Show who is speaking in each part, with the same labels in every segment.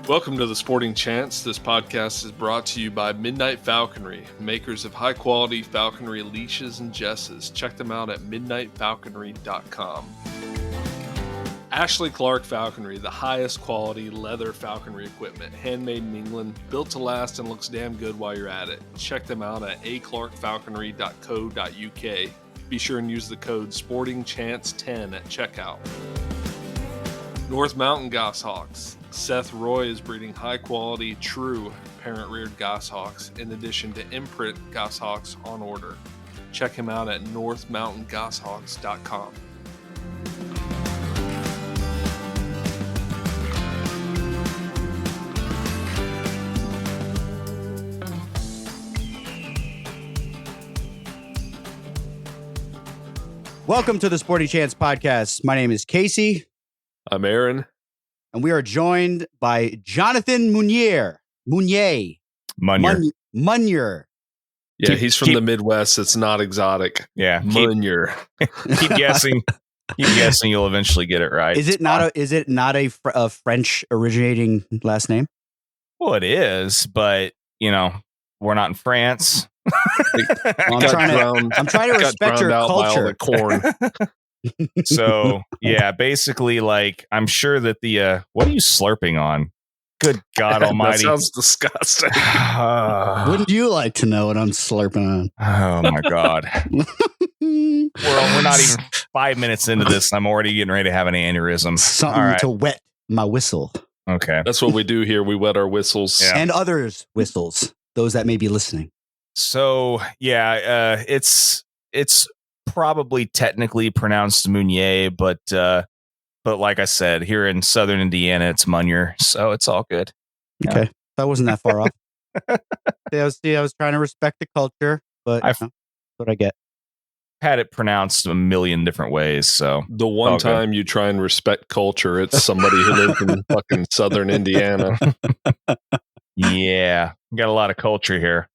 Speaker 1: Welcome to the Sporting Chance. This podcast is brought to you by Midnight Falconry, makers of high-quality falconry leashes and jesses. Check them out at midnightfalconry.com. Ashley Clark Falconry, the highest quality leather falconry equipment, handmade in England, built to last and looks damn good while you're at it. Check them out at aclarkfalconry.co.uk. Be sure and use the code SportingChance10 at checkout. North Mountain Goshawks. Seth Roy is breeding high-quality, true parent-reared goshawks in addition to imprint goshawks on order. Check him out at northmountaingoshawks.com.
Speaker 2: Welcome to the Sporting Chance podcast. My name is Casey.
Speaker 1: I'm Aaron.
Speaker 2: And we are joined by Jonathan Munnier. Munnier.
Speaker 1: Yeah, he's from the Midwest. It's not exotic.
Speaker 3: Yeah.
Speaker 1: Munnier.
Speaker 3: Keep guessing. Keep guessing. You'll eventually get it right.
Speaker 2: Is it not a French originating last name?
Speaker 3: Well, it is, but we're not in France.
Speaker 2: I'm trying to respect your culture.
Speaker 1: By all the corn.
Speaker 3: So yeah, basically, I'm sure that the what are you slurping on? Good God Almighty!
Speaker 1: That sounds disgusting.
Speaker 2: Wouldn't you like to know what I'm slurping on?
Speaker 3: Oh my God! we're not even 5 minutes into this. I'm already getting ready to have an aneurysm.
Speaker 2: Something to wet my whistle.
Speaker 3: Okay,
Speaker 1: that's what we do here. We wet our whistles
Speaker 2: and others' whistles. Those that may be listening.
Speaker 3: So yeah, it's probably technically pronounced Munnier, but like I said, here in Southern Indiana, it's Munnier, so it's all good.
Speaker 2: Okay, that wasn't that far off. I was trying to respect the culture, but that's what I get.
Speaker 3: Had it pronounced a million different ways. So
Speaker 1: the one time you try and respect culture, it's somebody who lives in fucking Southern Indiana.
Speaker 3: Yeah, got a lot of culture here.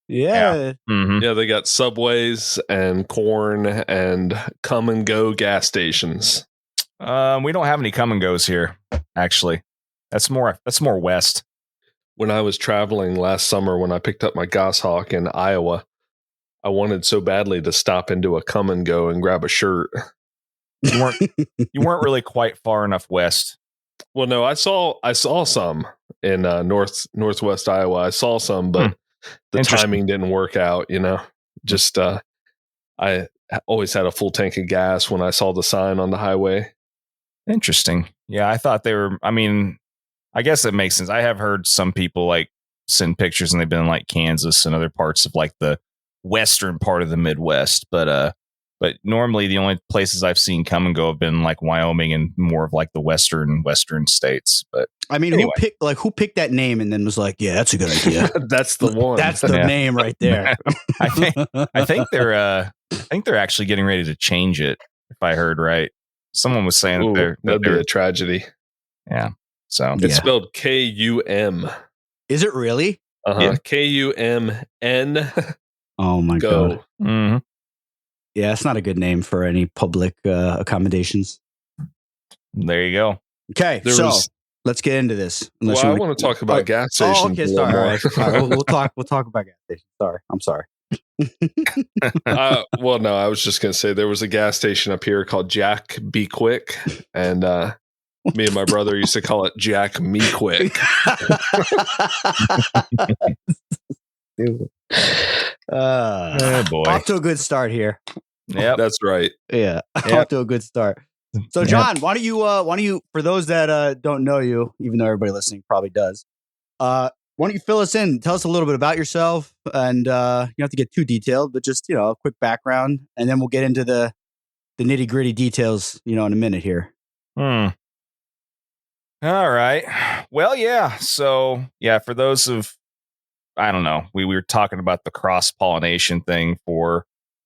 Speaker 2: Yeah.
Speaker 3: Mm-hmm.
Speaker 1: Yeah, they got subways and corn and come and go gas stations.
Speaker 3: We don't have any come and goes here, actually. That's more west.
Speaker 1: When I was traveling last summer, when I picked up my goshawk in Iowa, I wanted so badly to stop into a come and go and grab a shirt.
Speaker 3: You weren't really quite far enough west.
Speaker 1: Well, no, I saw some in northwest Iowa. I saw some, but the timing didn't work out, just I always had a full tank of gas when I saw the sign on the highway.
Speaker 3: Interesting. Yeah, I thought they were, I guess it makes sense. I have heard some people send pictures and they've been in Kansas and other parts of the western part of the Midwest, but normally the only places I've seen come and go have been Wyoming and more of the western states. But
Speaker 2: anyway. who picked that name and then was yeah, that's a good idea.
Speaker 1: That's the one.
Speaker 2: That's the name right there.
Speaker 3: I think they're actually getting ready to change it, if I heard right. Someone was saying
Speaker 1: that'd be a tragedy.
Speaker 3: Yeah. So
Speaker 1: it's spelled K-U-M.
Speaker 2: Is it really?
Speaker 1: Yeah. K-U-M-N.
Speaker 2: Oh my God.
Speaker 3: Mm-hmm.
Speaker 2: Yeah, it's not a good name for any public accommodations.
Speaker 3: There you go.
Speaker 2: Okay, let's get into this.
Speaker 1: I want to talk about gas stations.
Speaker 2: Oh, okay, sorry. All right. We'll talk about gas stations. I'm sorry.
Speaker 1: Well, no, I was just going to say there was a gas station up here called Jack Be Quick, and me and my brother used to call it Jack Me Quick.
Speaker 3: Oh boy!
Speaker 2: Off to a good start here.
Speaker 3: Yeah,
Speaker 1: that's right.
Speaker 2: Yeah, off to a good start. So, John, why don't you, for those that don't know you, even though everybody listening probably does, why don't you fill us in? Tell us a little bit about yourself, and you don't have to get too detailed, but just a quick background, and then we'll get into the nitty gritty details, in a minute here.
Speaker 3: All right. Well, yeah. So, yeah, for those of I don't know. We were talking about the cross-pollination thing for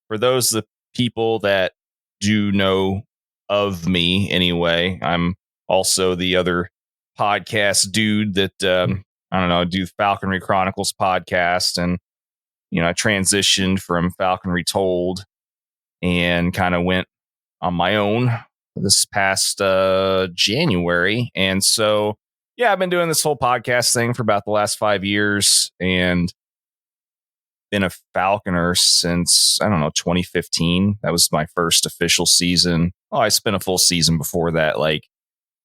Speaker 3: those of the people that do know of me anyway. I'm also the other podcast dude that, do Falconry Chronicles podcast. And, I transitioned from Falconry Told and kind of went on my own this past January. And so yeah, I've been doing this whole podcast thing for about the last 5 years and been a falconer since, I don't know, 2015. That was my first official season. Oh, I spent a full season before that, like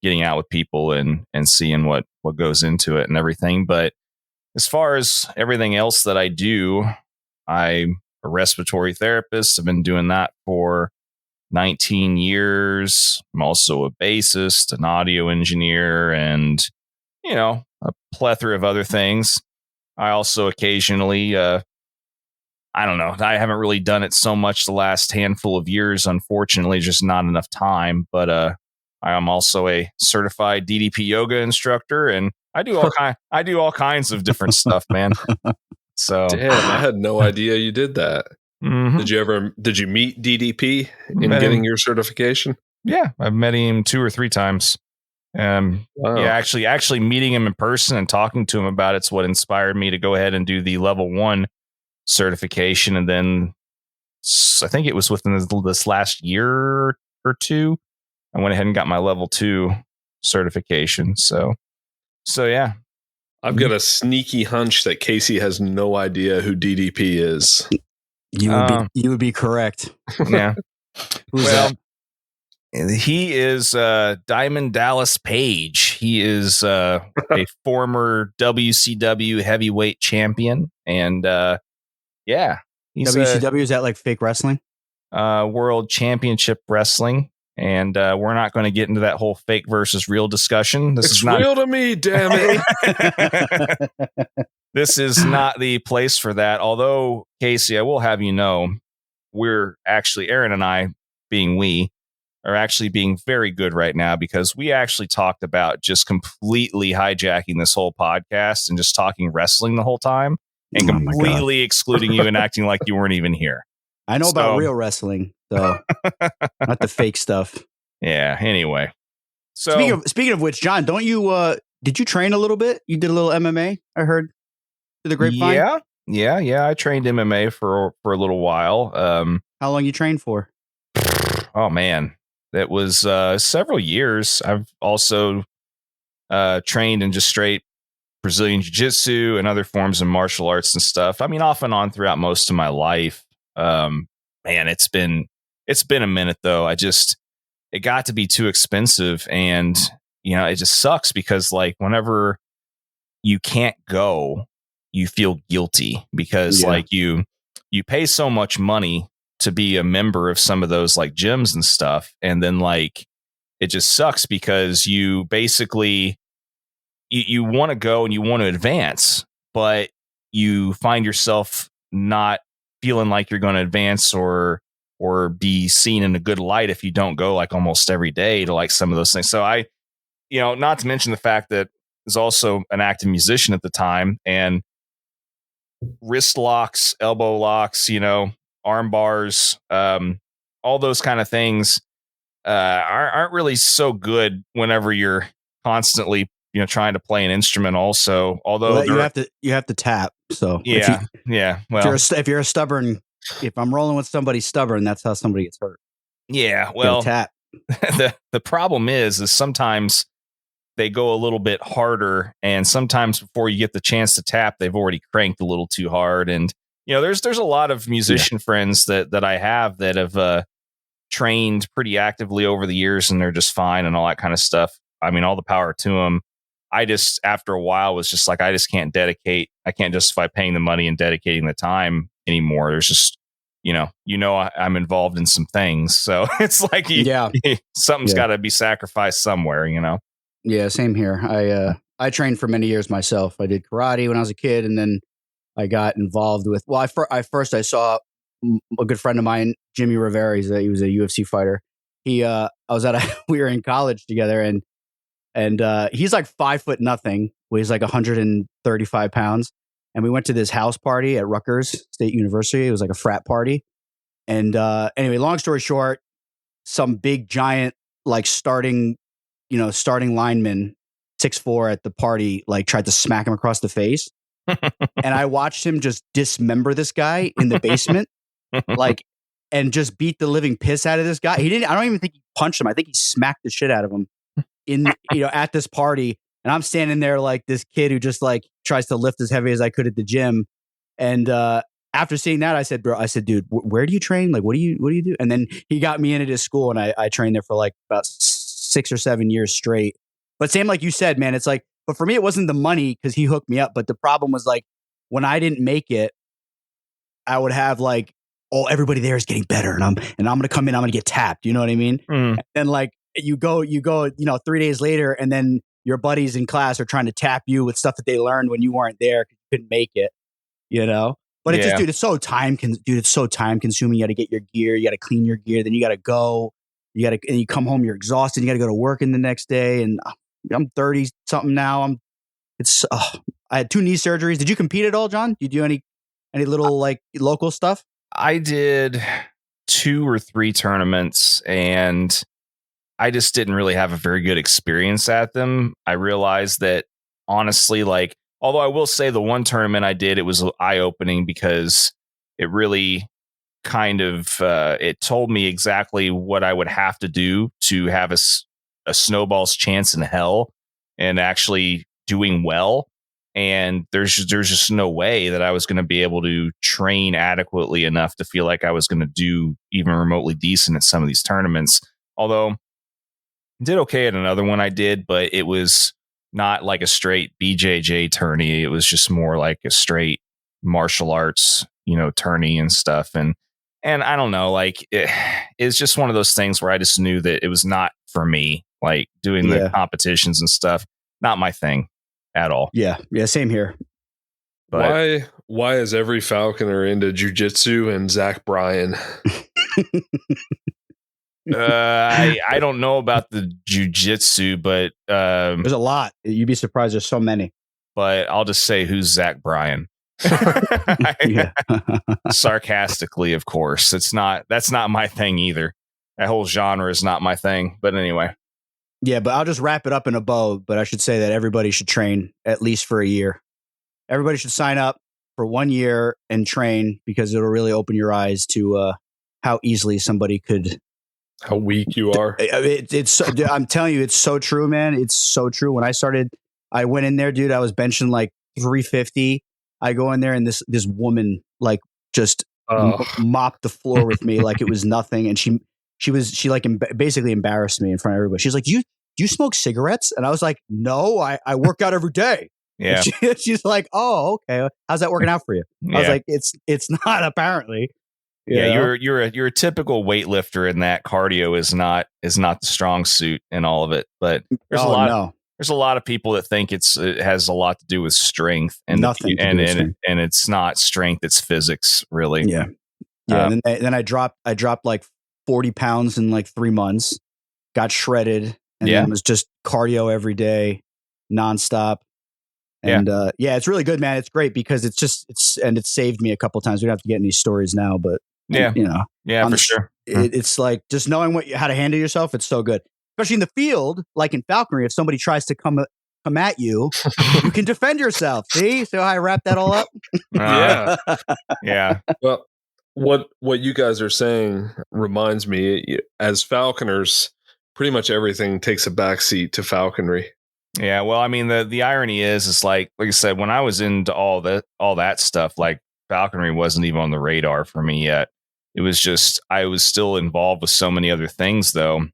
Speaker 3: getting out with people and seeing what goes into it and everything. But as far as everything else that I do, I'm a respiratory therapist. I've been doing that for 19 years. I'm also a bassist, an audio engineer, and, a plethora of other things. I also occasionally, I don't know, I haven't really done it so much the last handful of years, unfortunately, just not enough time. But I am also a certified DDP yoga instructor, and I do all kinds of different stuff, man. So
Speaker 1: damn, I had no idea you did that.
Speaker 3: Mm-hmm.
Speaker 1: Did you meet DDP in getting your certification?
Speaker 3: Yeah, I've met him 2 or 3 times. Wow. Yeah, actually meeting him in person and talking to him about it's what inspired me to go ahead and do the level 1 certification. And then I think it was within this last year or 2, I went ahead and got my level 2 certification. So yeah.
Speaker 1: I've got a sneaky hunch that Casey has no idea who DDP is.
Speaker 2: You would be correct.
Speaker 3: Yeah.
Speaker 2: Who's that?
Speaker 3: He is Diamond Dallas Page. He is a former WCW heavyweight champion. And yeah. He's
Speaker 2: WCW, is that like fake wrestling?
Speaker 3: World Championship Wrestling. And we're not going to get into that whole fake versus real discussion.
Speaker 1: It's real to me, damn it.
Speaker 3: This is not the place for that. Although, Casey, I will have you know, we're actually, Aaron and I, are actually being very good right now, because we actually talked about just completely hijacking this whole podcast and just talking wrestling the whole time and completely excluding you and acting like you weren't even here.
Speaker 2: I know about real wrestling, so not the fake stuff.
Speaker 3: Yeah. Anyway, so
Speaker 2: speaking of which, John, don't you did you train a little bit? You did a little MMA, I heard, through the grapevine.
Speaker 3: Yeah. I trained MMA for a little while.
Speaker 2: How long you trained for?
Speaker 3: Oh man, that was several years. I've also trained in just straight Brazilian Jiu-Jitsu and other forms of martial arts and stuff. I mean, off and on throughout most of my life. Man, it's been a minute though. It got to be too expensive, and it just sucks because like whenever you can't go, you feel guilty because like you pay so much money to be a member of some of those like gyms and stuff, and then like it just sucks because you basically you want to go and you want to advance, but you find yourself not feeling like you're going to advance or be seen in a good light if you don't go like almost every day to like some of those things. So I, not to mention the fact that I was also an active musician at the time, and wrist locks, elbow locks, arm bars, all those kind of things aren't really so good whenever you're constantly trying to play an instrument also, although
Speaker 2: you have to tap. So well, if you're a stubborn, if I'm rolling with somebody stubborn, that's how somebody gets hurt.
Speaker 3: Yeah. Well,
Speaker 2: tap.
Speaker 3: the problem is sometimes they go a little bit harder, and sometimes before you get the chance to tap, they've already cranked a little too hard. And, there's a lot of musician friends that I have that have trained pretty actively over the years, and they're just fine and all that kind of stuff. I mean, all the power to them. I just, after a while, was just like, I just can't justify paying the money and dedicating the time anymore. There's just, I'm involved in some things. So it's like, something's got to be sacrificed somewhere,
Speaker 2: Yeah, same here. I trained for many years myself. I did karate when I was a kid, and then I got involved with, I saw a good friend of mine, Jimmy Rivera. He was a UFC fighter. We were in college together, and he's like 5'0", weighs like 135 pounds. And we went to this house party at Rutgers State University. It was like a frat party. And anyway, long story short, some big giant, like starting lineman, 6'4" at the party, like tried to smack him across the face. And I watched him just dismember this guy in the basement, like, and just beat the living piss out of this guy. I don't even think he punched him. I think he smacked the shit out of him at this party. And I'm standing there like this kid who just like tries to lift as heavy as I could at the gym. And after seeing that, I said, dude, where do you train? Like, what do you do? And then he got me into his school, and I trained there for like about 6 or 7 years straight. But same like you said, man, it's like, but for me, it wasn't the money because he hooked me up. But the problem was like when I didn't make it, I would have like, oh, everybody there is getting better, and I'm gonna come in, I'm gonna get tapped. You know what I mean?
Speaker 3: Mm.
Speaker 2: And like you go, 3 days later, and then your buddies in class are trying to tap you with stuff that they learned when you weren't there because you couldn't make it. But it's just, dude, it's so time consuming. You got to get your gear, you got to clean your gear, then you got to go, and you come home, you're exhausted, you got to go to work in the next day. And I'm 30 something now. I had 2 knee surgeries. Did you compete at all, John? Did you do any little like local stuff?
Speaker 3: I did 2 or 3 tournaments, and I just didn't really have a very good experience at them. I realized that honestly, like, although I will say the one tournament I did, it was eye-opening because it really kind of it told me exactly what I would have to do to have a snowball's chance in hell and actually doing well. And there's just no way that I was going to be able to train adequately enough to feel like I was going to do even remotely decent at some of these tournaments. Although I did okay at another one I did, but it was not like a straight BJJ tourney. It was just more like a straight martial arts, tourney and stuff. And I don't know, like it's just one of those things where I just knew that it was not for me, like doing the competitions and stuff, not my thing at all.
Speaker 2: Yeah. Same here.
Speaker 1: But why is every falconer into jujitsu and Zach Bryan?
Speaker 3: I don't know about the jujitsu, but
Speaker 2: there's a lot. You'd be surprised. There's so many.
Speaker 3: But I'll just say, who's Zach Bryan? Sarcastically, of course. That's not my thing either. That whole genre is not my thing. But anyway.
Speaker 2: Yeah, but I'll just wrap it up in a bow. But I should say that everybody should train at least for a year. Everybody should sign up for 1 year and train, because it'll really open your eyes to how easily somebody could.
Speaker 1: How weak you are.
Speaker 2: I'm telling you, it's so true, man. It's so true. When I started, I went in there, dude. I was benching like 350. I go in there, and this woman like just mopped the floor with me like it was nothing. And she basically embarrassed me in front of everybody. She's like, do you smoke cigarettes? And I was like, no, I work out every day.
Speaker 3: Yeah.
Speaker 2: She's like, oh, okay. How's that working out for you? I was like, it's not, apparently.
Speaker 3: Yeah, you're a typical weightlifter, and that cardio is not the strong suit in all of it. But there's a lot of people that think it has a lot to do with strength, and
Speaker 2: nothing
Speaker 3: and it's not strength, it's physics, really.
Speaker 2: Yeah. And then I dropped like 40 pounds in like 3 months, got shredded, and then it was just cardio every day, nonstop. And it's really good, man. It's great because it's saved me a couple times. We don't have to get any stories now, but for sure. It's like just knowing how to handle yourself. It's so good, especially in the field, like in falconry. If somebody tries to come at you, you can defend yourself. See how I wrap that all up?
Speaker 3: Yeah.
Speaker 1: Well, what you guys are saying reminds me, as falconers, pretty much everything takes a backseat to falconry.
Speaker 3: Yeah, well, I mean, the irony is like I said, when I was into all that stuff, like falconry wasn't even on the radar for me yet. It was just, I was still involved with so many other things though.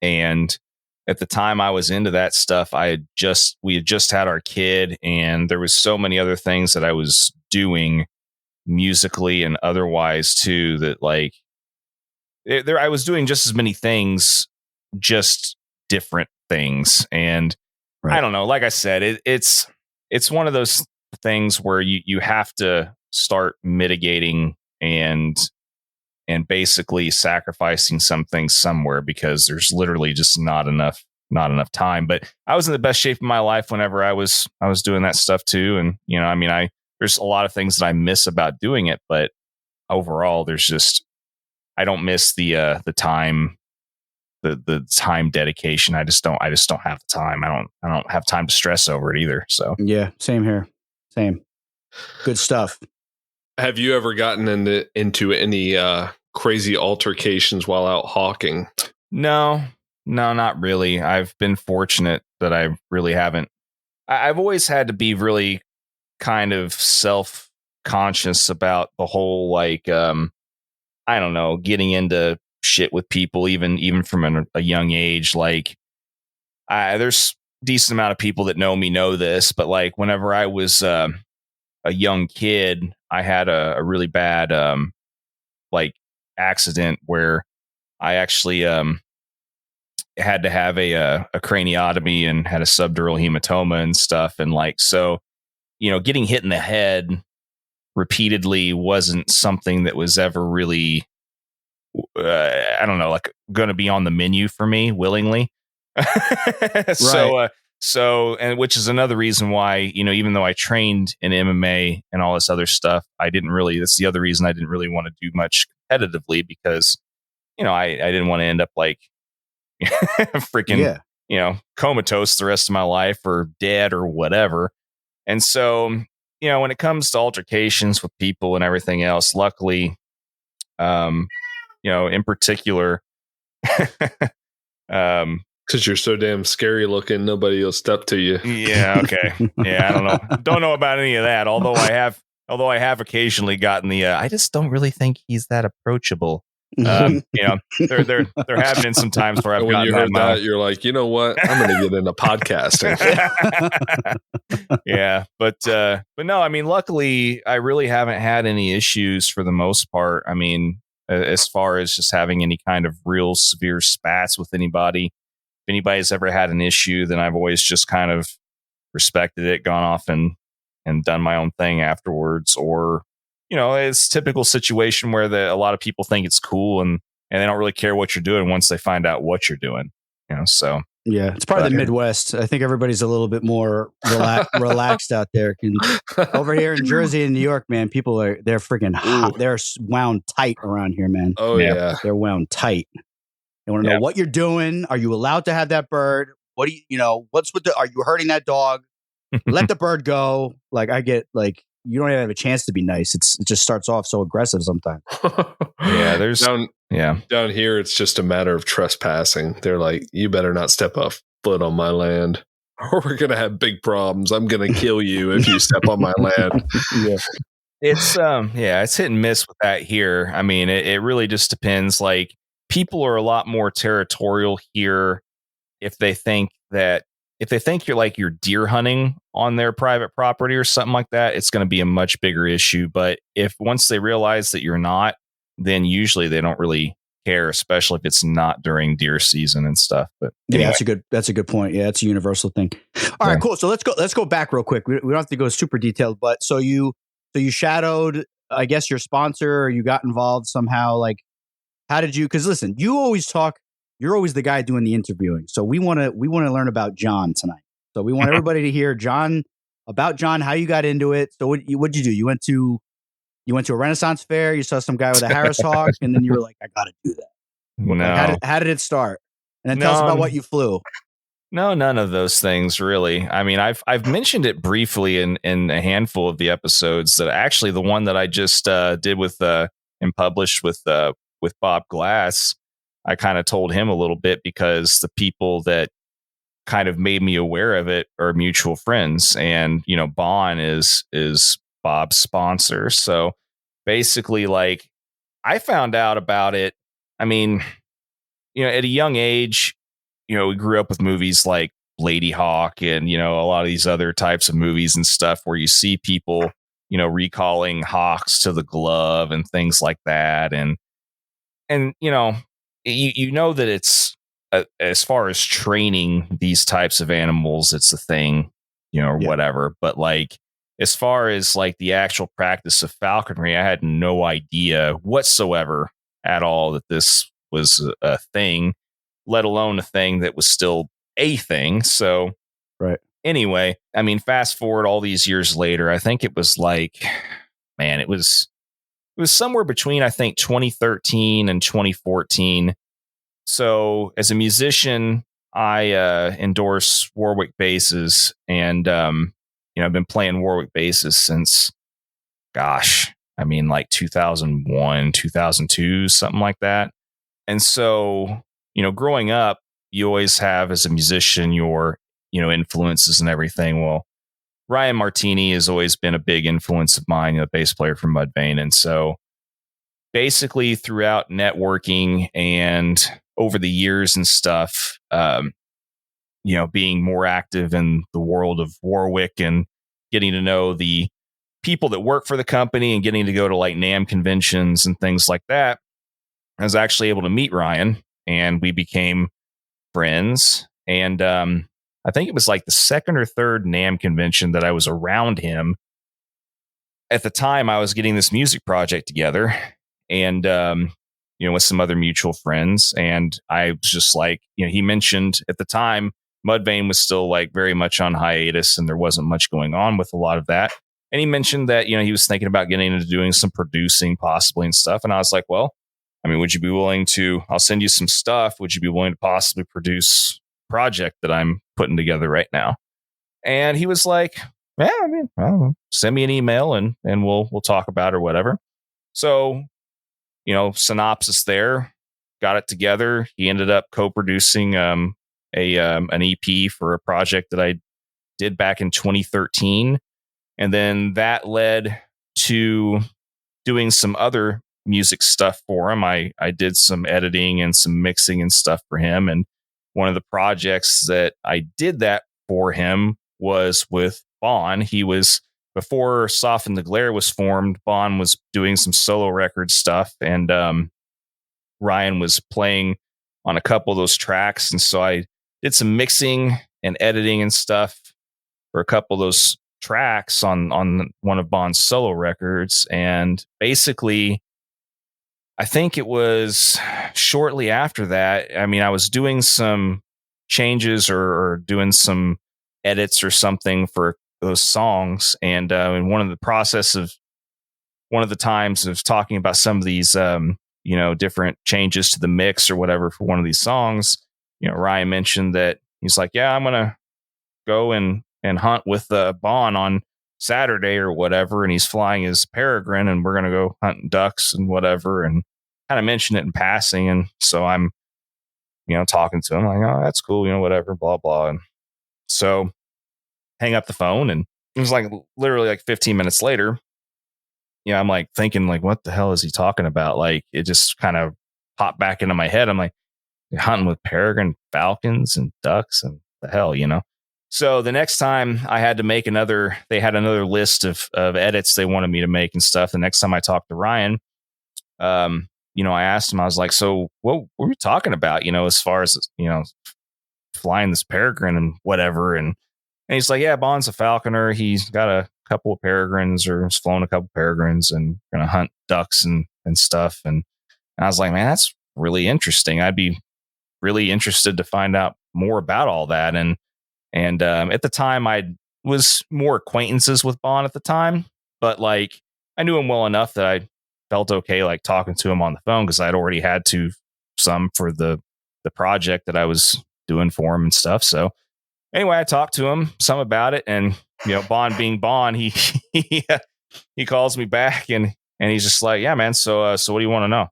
Speaker 3: And at the time I was into that stuff, we had just had our kid, and there was so many other things that I was doing musically and otherwise too, that like I was doing just as many things, just different things. And I don't know, like I said, it's one of those things where you have to start mitigating and basically sacrificing some things somewhere, because there's literally just not enough time. But I was in the best shape of my life whenever I was doing that stuff too. And there's a lot of things that I miss about doing it, but overall there's just, I don't miss the time, the time dedication. I just don't have the time. I don't have time to stress over it either. So
Speaker 2: yeah, same here. Same. Good stuff.
Speaker 1: Have you ever gotten into any crazy altercations while out hawking?
Speaker 3: No, No, not really. I've been fortunate that I really haven't. I've always had to be really kind of self-conscious about the whole, like, I don't know, getting into shit with people, even from a young age. Like, there's decent amount of people that know me know this, but like whenever I was a young kid, I had a really bad like accident where I actually had to have a craniotomy and had a subdural hematoma and stuff. And like, so, getting hit in the head repeatedly wasn't something that was ever really, I don't know, like going to be on the menu for me willingly. So, and which is another reason why, even though I trained in MMA and all this other stuff, that's the other reason I didn't really want to do much competitively, because, I didn't want to end up like freaking, comatose the rest of my life or dead or whatever. And so, when it comes to altercations with people and everything else, luckily, in particular,
Speaker 1: because you're so damn scary looking, nobody will step to you.
Speaker 3: Yeah. Okay. Yeah. I don't know about any of that. Although I have occasionally gotten the, I just don't really think he's that approachable. There have been some times where
Speaker 1: when you heard that, you're like, you know what? I'm going to get into podcasting.
Speaker 3: Yeah. But no, I mean, luckily I really haven't had any issues for the most part. I mean, as far as just having any kind of real severe spats with anybody. If anybody's ever had an issue, then I've always just kind of respected it, gone off and done my own thing afterwards. Or, it's a typical situation where a lot of people think it's cool and they don't really care what you're doing once they find out what you're doing. So
Speaker 2: yeah, it's part of the Midwest. I think everybody's a little bit more relaxed out there. Over here in Jersey and New York, man, they're freaking hot. They're wound tight around here, man.
Speaker 1: Oh yeah,
Speaker 2: they're wound tight. They want to know what you're doing. Are you allowed to have that bird? What do what's with are you hurting that dog? Let the bird go. Like, I get, like, you don't even have a chance to be nice. It just starts off so aggressive sometimes.
Speaker 3: Yeah. There's
Speaker 1: down here. It's just a matter of trespassing. They're like, you better not step a foot on my land or we're going to have big problems. I'm going to kill you if you step on my land.
Speaker 2: Yeah.
Speaker 3: It's it's hit and miss with that here. I mean, it really just depends. Like, people are a lot more territorial here if they think you're deer hunting on their private property or something like that, it's going to be a much bigger issue. But once they realize that you're not, then usually they don't really care, especially if it's not during deer season and stuff. But anyway.
Speaker 2: Yeah, that's a good point. Yeah, it's a universal thing. All right, cool. So let's go back real quick. We don't have to go super detailed, but so you shadowed, I guess, your sponsor, or you got involved somehow. Like, how did you? Because listen, you always talk. You're always the guy doing the interviewing. So we want to learn about Jon tonight. So we want everybody to hear about Jon, how you got into it. So what'd you do? You went to a Renaissance fair. You saw some guy with a Harris Hawk, and then you were like, I got to do that.
Speaker 3: No.
Speaker 2: Like, how did it start? And then tell us about what you flew.
Speaker 3: No, none of those things really. I mean, I've mentioned it briefly in a handful of the episodes. That actually the one that I just did with and published with Bob Glass, I kind of told him a little bit because the people that kind of made me aware of it are mutual friends, and Bon is Bob's sponsor. So basically, like, I found out about it. I mean, at a young age, we grew up with movies like Lady Hawk and a lot of these other types of movies and stuff where you see people recalling hawks to the glove and things like that, and you know that it's as far as training these types of animals, it's a thing, or whatever. But like, as far as like the actual practice of falconry, I had no idea whatsoever at all that this was a thing, let alone a thing that was still a thing. So,
Speaker 2: right.
Speaker 3: Anyway, I mean, fast forward all these years later, I think it was like, man, it was somewhere between, I think, 2013 and 2014. So as a musician, I endorse Warwick basses, and I've been playing Warwick basses since, like 2001, 2002, something like that. And so, growing up, you always have as a musician your, influences and everything. Well, Ryan Martini has always been a big influence of mine, the bass player from Mudvayne. And so basically throughout networking and over the years and stuff, being more active in the world of Warwick and getting to know the people that work for the company and getting to go to like NAMM conventions and things like that, I was actually able to meet Ryan and we became friends. And I think it was like the second or third NAMM convention that I was around him. At the time, I was getting this music project together and, with some other mutual friends. And I was just like, he mentioned at the time, Mudvayne was still like very much on hiatus and there wasn't much going on with a lot of that. And he mentioned that, he was thinking about getting into doing some producing possibly and stuff. And I was like, well, I mean, would you be willing to, I'll send you some stuff. Would you be willing to possibly produce a project that I'm putting together right now? And he was like, yeah, I mean, I don't know, send me an email and we'll talk about it or whatever. So, synopsis there, got it together. He ended up co-producing an EP for a project that I did back in 2013. And then that led to doing some other music stuff for him. I did some editing and some mixing and stuff for him. And one of the projects that I did that for him was with Bon. He was, before Soften the Glare was formed, Bon was doing some solo record stuff. And Ryan was playing on a couple of those tracks. And so I did some mixing and editing and stuff for a couple of those tracks on one of Bon's solo records. And basically, I think it was shortly after that. I mean, I was doing some changes or doing some edits or something for those songs. And in one of the times of talking about some of these, different changes to the mix or whatever for one of these songs, Ryan mentioned that he's like, yeah, I'm going to go and hunt with Bon on Saturday or whatever. And he's flying his Peregrine and we're going to go hunting ducks and whatever. And kind of mentioned it in passing. And so I'm, talking to him like, oh, that's cool, whatever, blah, blah. And so hang up the phone. And it was like literally like 15 minutes later, I'm like thinking like, what the hell is he talking about? Like it just kind of popped back into my head. I'm like, hunting with peregrine falcons and ducks and the hell, So the next time I had to make they had another list of edits they wanted me to make and stuff. The next time I talked to Ryan, I asked him, I was like, so what were we talking about, as far as, flying this peregrine and whatever. And he's like, yeah, Bon's a falconer. He's got a couple of peregrines or has flown a couple of peregrines and going to hunt ducks and stuff. And I was like, man, that's really interesting. I'd be really interested to find out more about all that. And at the time I was more acquaintances with Bon at the time, but like I knew him well enough that I felt okay, like talking to him on the phone because I'd already had some for the project that I was doing for him and stuff. So anyway, I talked to him some about it, and Bon being Bon, he calls me back and he's just like, yeah, man. So what do you want to know?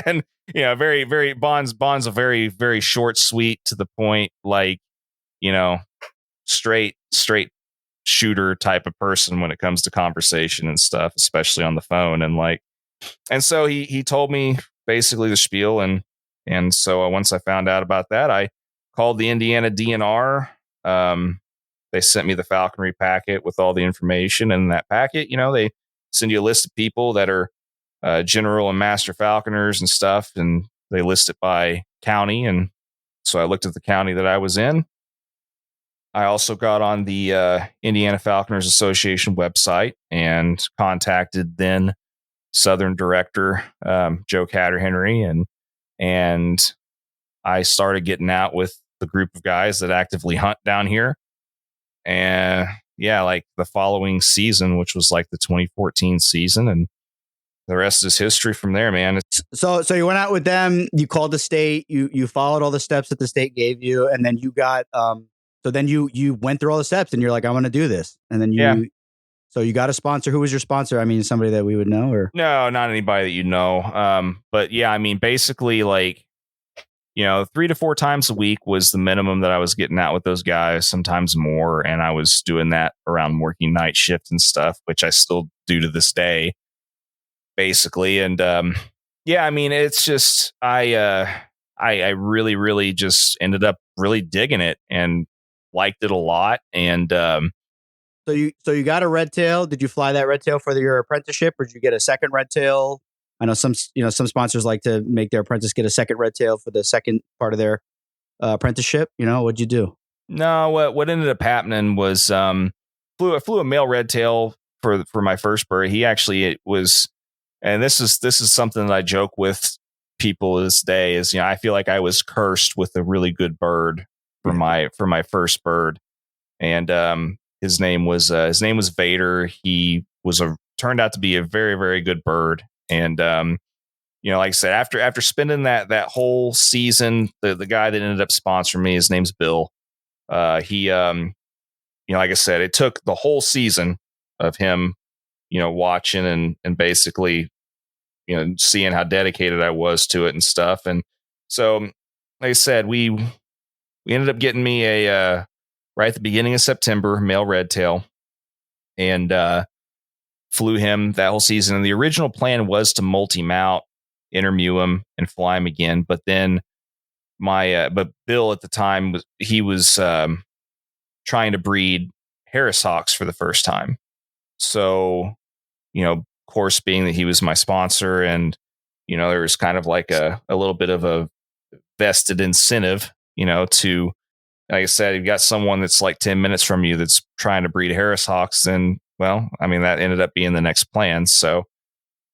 Speaker 3: And very, very Bon's a very, very short, sweet, to the point, like straight shooter type of person when it comes to conversation and stuff, especially on the phone. And so he told me basically the spiel. And so once I found out about that, I called the Indiana DNR. They sent me the falconry packet with all the information. And in that packet, they send you a list of people that are general and master falconers and stuff. And they list it by county. And so I looked at the county that I was in. I also got on the Indiana Falconers Association website and contacted then Southern Director Joe Catterhenry, and I started getting out with the group of guys that actively hunt down here. And yeah, like the following season, which was like the 2014 season, and the rest is history from there, man.
Speaker 2: So you went out with them, you called the state, you followed all the steps that the state gave you, and then you got so then you went through all the steps and you're like, I want to do this. And then so you got a sponsor. Who was your sponsor? I mean, somebody that we would know, or?
Speaker 3: No, not anybody that you know. But yeah, I mean, basically, like, 3 to 4 times a week was the minimum that I was getting out with those guys, sometimes more. And I was doing that around working night shift and stuff, which I still do to this day, basically. And it's just I really, really just ended up really digging it and liked it a lot. And
Speaker 2: So you got a red tail. Did you fly that red tail for your apprenticeship, or did you get a second red tail? I know some sponsors like to make their apprentice get a second red tail for the second part of their apprenticeship. What'd you do?
Speaker 3: No, what ended up happening was flew a male red tail for my first bird. He actually was, and this is something that I joke with people this day is, I feel like I was cursed with a really good bird for my first bird. And his name was Vader. He turned out to be a very, very good bird. And like I said, after spending that whole season, the guy that ended up sponsoring me, his name's Bill. He like I said, it took the whole season of him, watching and basically, seeing how dedicated I was to it and stuff. And so, like I said, we ended up getting me a right at the beginning of September, male red tail, and flew him that whole season. And the original plan was to multi-mount, intermew him, and fly him again. But then but Bill at the time was trying to breed Harris hawks for the first time. So, of course, being that he was my sponsor, and there was kind of like a little bit of a vested incentive, to, like I said, you've got someone that's like 10 minutes from you that's trying to breed Harris hawks, then, well, that ended up being the next plan. So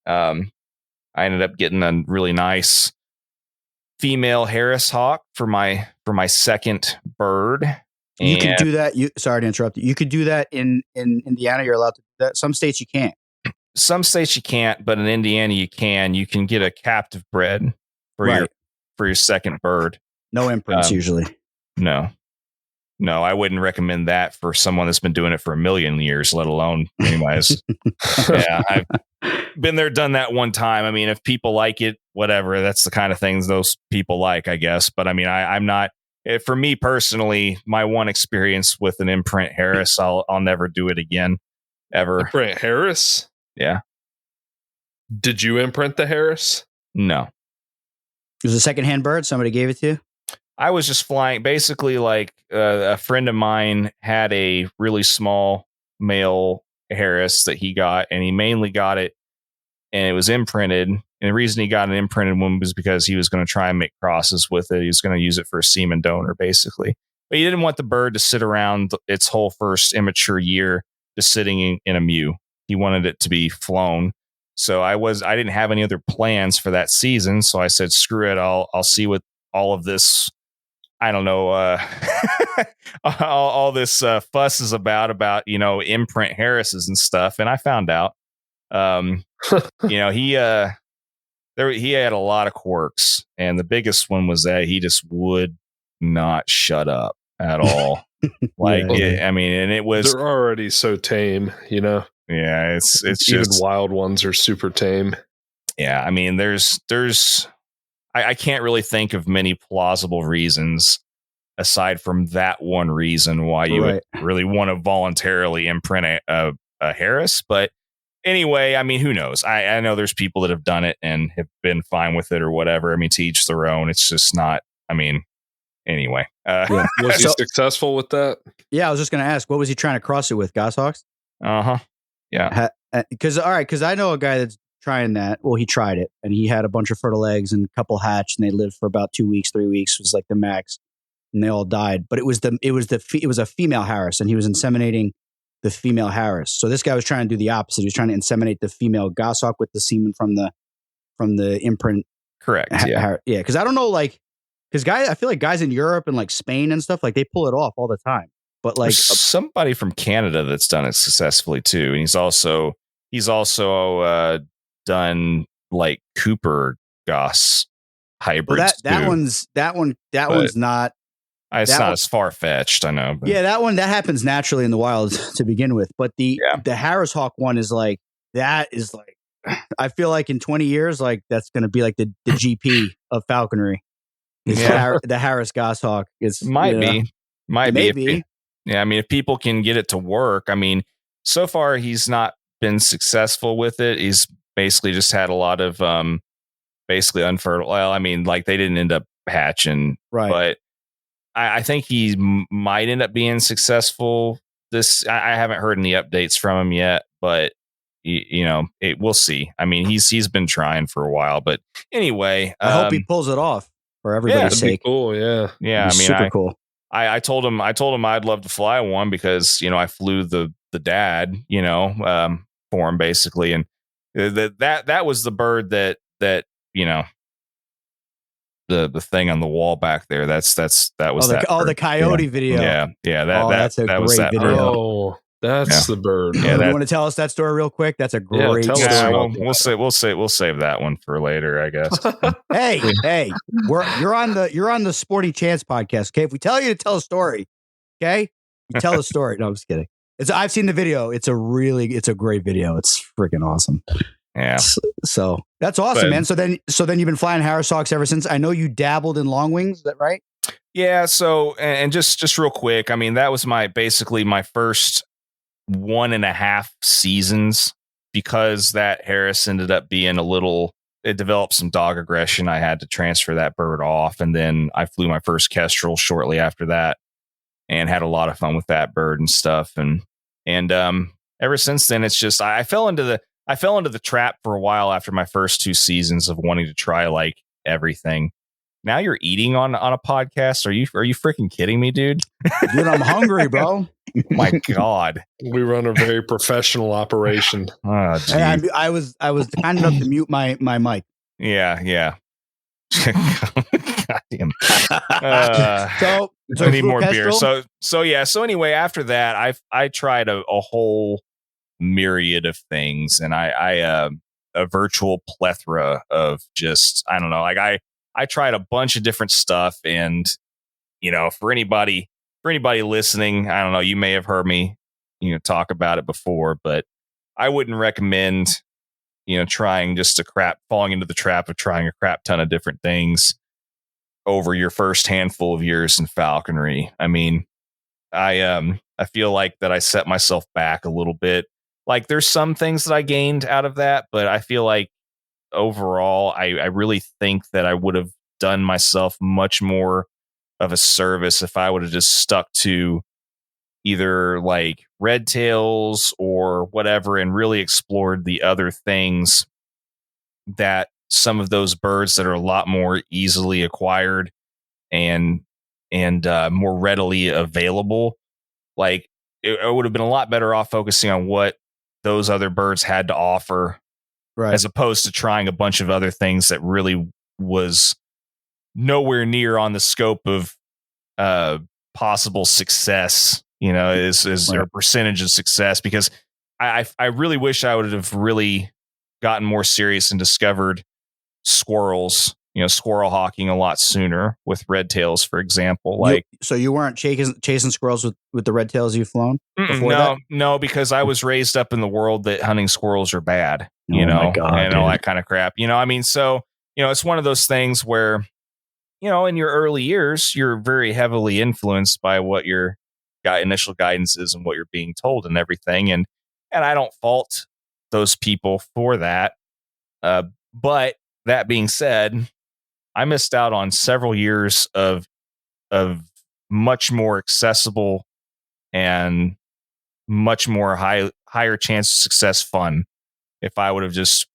Speaker 3: I ended up getting a really nice female Harris hawk for my second bird.
Speaker 2: You can do that. Sorry to interrupt you. You could do that in Indiana. You're allowed to do that. Some states you can't.
Speaker 3: Some states you can't, but in Indiana you can. You can get a captive bred for your second bird.
Speaker 2: No imprints usually.
Speaker 3: No, I wouldn't recommend that for someone that's been doing it for a million years, let alone anyways. Yeah, I've been there, done that one time. If people like it, whatever, that's the kind of things those people like, I guess. But I'm not. For me personally, my one experience with an imprint Harris, I'll never do it again, ever.
Speaker 1: Imprint Harris?
Speaker 3: Yeah.
Speaker 1: Did you imprint the Harris?
Speaker 3: No.
Speaker 2: It was a secondhand bird. Somebody gave it to you.
Speaker 3: I was just flying. Basically, like a friend of mine had a really small male Harris that he got, and he mainly got it, and it was imprinted. And the reason he got an imprinted one was because he was going to try and make crosses with it. He was going to use it for a semen donor, basically. But he didn't want the bird to sit around its whole first immature year just sitting in a mew. He wanted it to be flown. So I didn't have any other plans for that season. So I said, screw it. I'll see what all of this, I don't know, all this fuss is about, imprint Harrises and stuff. And I found out, he had a lot of quirks, and the biggest one was that he just would not shut up at all. And it was,
Speaker 1: they're already so tame,
Speaker 3: Yeah, it's
Speaker 1: even
Speaker 3: just
Speaker 1: wild ones are super tame.
Speaker 3: Yeah, I can't really think of many plausible reasons aside from that one reason why you would really want to voluntarily imprint a Harris. But anyway, who knows? I know there's people that have done it and have been fine with it or whatever. To each their own. It's just not, anyway.
Speaker 1: Was he successful with that?
Speaker 2: Yeah, I was just going to ask, what was he trying to cross it with? Goshawks?
Speaker 3: Uh-huh. Yeah.
Speaker 2: Because I know a guy that's trying that. Well, he tried it, and he had a bunch of fertile eggs and a couple hatched, and they lived for about 2 weeks, 3 weeks was like the max, and they all died. But it was a female Harris, and he was inseminating the female Harris. So this guy was trying to do the opposite. He was trying to inseminate the female goshawk with the semen from the imprint.
Speaker 3: Correct. Yeah.
Speaker 2: Yeah. Because I don't know, because I feel like guys in Europe and like Spain and stuff, like they pull it off all the time. But like
Speaker 3: there's somebody from Canada that's done it successfully too, and he's also done like Cooper Goss hybrids.
Speaker 2: That one's not.
Speaker 3: It's not as far fetched, I know. But.
Speaker 2: Yeah, that happens naturally in the wild to begin with. But the Harris Hawk one is like that is like I feel like in 20 years, like that's going to be like the GP of falconry. It's
Speaker 3: Yeah.
Speaker 2: the Harris goshawk. It's
Speaker 3: Might be.
Speaker 2: Maybe.
Speaker 3: Yeah, I mean, if people can get it to work, I mean, so far he's not been successful with it. He's basically just had a lot of basically unfertile. Well, I mean, like they didn't end up hatching,
Speaker 2: Right.
Speaker 3: but I think he might end up being successful. I haven't heard any updates from him yet, but we'll see. I mean, he's been trying for a while, but anyway,
Speaker 2: I hope he pulls it off for everybody's
Speaker 1: That'd be
Speaker 2: sake.
Speaker 1: cool. Yeah.
Speaker 3: Yeah, I mean,
Speaker 2: super cool.
Speaker 3: I told him I'd love to fly one because I flew the dad for him basically, and that was the bird that the thing on the wall back there. That was
Speaker 2: the coyote video.
Speaker 3: Yeah.
Speaker 2: That's a great video.
Speaker 3: Bird.
Speaker 1: Oh, that's the bird.
Speaker 2: Yeah, you want to tell us that story real quick? That's a great
Speaker 1: tell
Speaker 2: story.
Speaker 1: us
Speaker 3: We'll save that one for later, I guess.
Speaker 2: Hey, you're on the Sporty Chance podcast. Okay, if we tell you to tell a story, okay, you tell the story. No, I'm just kidding. I've seen the video. It's a great video. It's freaking awesome.
Speaker 3: Yeah.
Speaker 2: So that's awesome, man. So then you've been flying Harris Hawks ever since. I know you dabbled in long wings. Is that right?
Speaker 3: Yeah. So and just real quick, I mean, that was basically my first 1.5 seasons, because that Harris ended up being it developed some dog aggression. I had to transfer that bird off, and then I flew my first Kestrel shortly after that and had a lot of fun with that bird and stuff. And ever since then, it's just I fell into the trap for a while after my first 2 seasons of wanting to try like everything. Now you're eating on a podcast. Are you freaking kidding me, dude?
Speaker 2: Dude, I'm hungry, bro.
Speaker 3: My God.
Speaker 1: We run a very professional operation.
Speaker 3: Oh,
Speaker 2: and I was kind enough to mute my mic.
Speaker 3: Yeah. God damn.
Speaker 2: So
Speaker 3: I need more beer. So anyway, after that, I tried a whole myriad of things, and I a virtual plethora of just, I don't know, like I tried a bunch of different stuff, and for anybody listening, I don't know, you may have heard me talk about it before, but I wouldn't recommend falling into the trap of trying a crap ton of different things over your first handful of years in falconry. I mean, I feel like that I set myself back a little bit. Like there's some things that I gained out of that, but I feel like overall, I really think that I would have done myself much more of a service if I would have just stuck to either like red tails or whatever and really explored the other things that some of those birds that are a lot more easily acquired and more readily available. Like I would have been a lot better off focusing on what those other birds had to offer,
Speaker 2: right, as
Speaker 3: opposed to trying a bunch of other things that really was nowhere near on the scope of possible success, or percentage of success. Because I really wish I would have really gotten more serious and discovered squirrels, squirrel hawking a lot sooner with red tails, for example.
Speaker 2: So you weren't chasing squirrels with the red tails you've flown before?
Speaker 3: No, because I was raised up in the world that hunting squirrels are bad,
Speaker 2: my God,
Speaker 3: and all that kind of crap. I mean, so, it's one of those things where, in your early years, you're very heavily influenced by what your initial guidance is and what you're being told and everything. And I don't fault those people for that. But that being said, I missed out on several years of much more accessible and much more higher chance of success fun if I would have just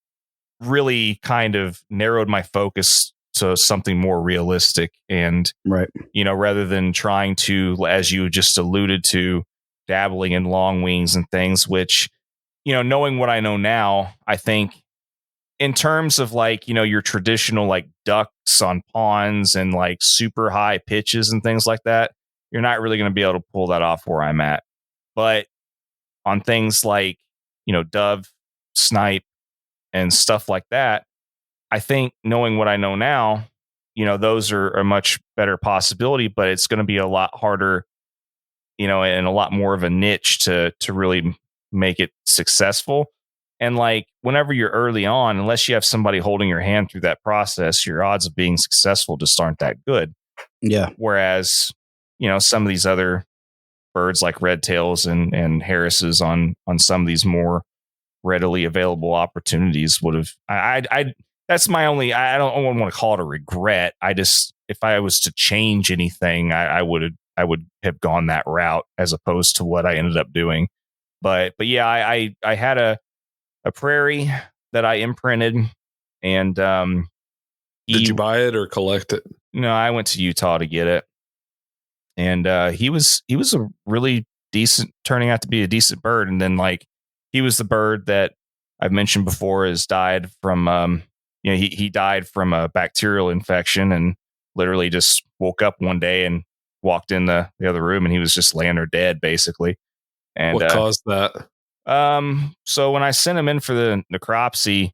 Speaker 3: really kind of narrowed my focus to something more realistic, and
Speaker 2: right,
Speaker 3: rather than trying to, as you just alluded to, dabbling in long wings and things, which, knowing what I know now, I think in terms of like, your traditional like ducks on ponds and like super high pitches and things like that, you're not really going to be able to pull that off where I'm at. But on things like, dove, snipe, and stuff like that, I think knowing what I know now, those are a much better possibility, but it's going to be a lot harder, and a lot more of a niche to really make it successful. And like whenever you're early on, unless you have somebody holding your hand through that process, your odds of being successful just aren't that good.
Speaker 2: Yeah.
Speaker 3: Whereas, some of these other birds like red tails and Harris's on some of these more readily available opportunities would have, that's my only, I don't want to call it a regret. If I was to change anything, I would have gone that route as opposed to what I ended up doing. But yeah, I had a prairie that I imprinted, and
Speaker 1: did you buy it or collect it?
Speaker 3: No, I went to Utah to get it, and he was a really decent, turning out to be a decent bird. And then like he was the bird that I've mentioned before has died from he died from a bacterial infection, and literally just woke up one day and walked in the other room, and he was just laying there dead basically. And
Speaker 1: what caused that?
Speaker 3: So when I sent him in for the necropsy,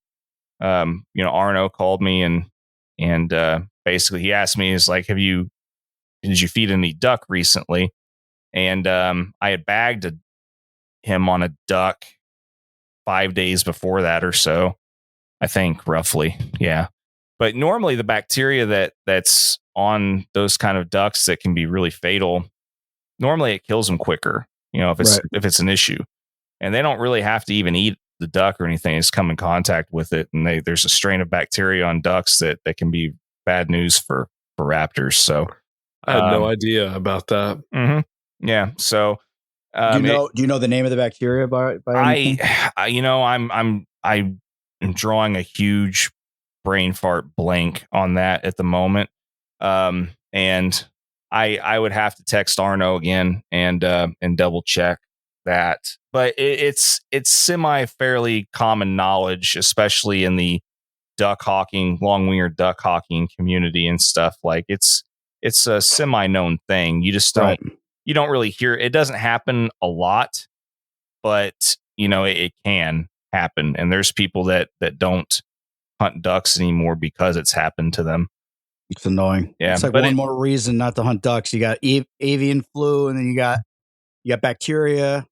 Speaker 3: Arno called me and basically he asked me, is like, did you feed any duck recently? And I had bagged him on a duck 5 days before that or so, I think roughly. Yeah. But normally the bacteria that's on those kind of ducks that can be really fatal, normally it kills them quicker, if it's an issue. And they don't really have to even eat the duck or anything. It's come in contact with it. And there's a strain of bacteria on ducks that can be bad news for raptors. So
Speaker 1: I had no idea about that.
Speaker 3: Mm-hmm. Yeah. So
Speaker 2: do you know the name of the bacteria by anything?
Speaker 3: I'm drawing a huge brain fart blank on that at the moment. And I would have to text Arno again and double check that, but it's semi fairly common knowledge, especially in the long-winged duck hawking community and stuff. Like it's a semi known thing. You just don't, you don't really hear. It doesn't happen a lot, but it can happen. And there's people that don't hunt ducks anymore because it's happened to them.
Speaker 2: It's annoying.
Speaker 3: Yeah,
Speaker 2: it's like one more reason not to hunt ducks. You got avian flu, and then you got bacteria.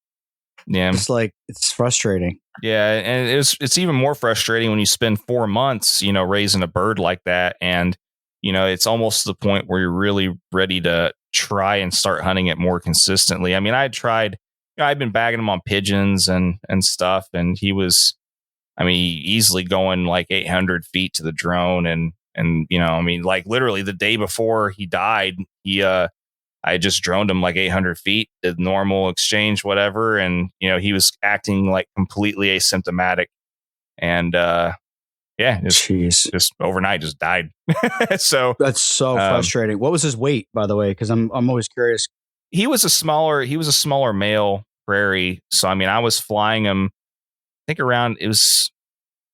Speaker 3: Yeah,
Speaker 2: it's frustrating.
Speaker 3: Yeah, and it's even more frustrating when you spend 4 months, raising a bird like that, and it's almost to the point where you're really ready to try and start hunting it more consistently. I mean, I tried. I've been bagging him on pigeons and stuff, and he was, easily going like 800 feet to the drone, and like literally the day before he died, I just droned him like 800 feet, did normal exchange, whatever. And, he was acting like completely asymptomatic. And, just overnight just died. So
Speaker 2: that's so frustrating. What was his weight, by the way? Cause I'm always curious.
Speaker 3: He was a smaller male prairie. So, I was flying him, I think it was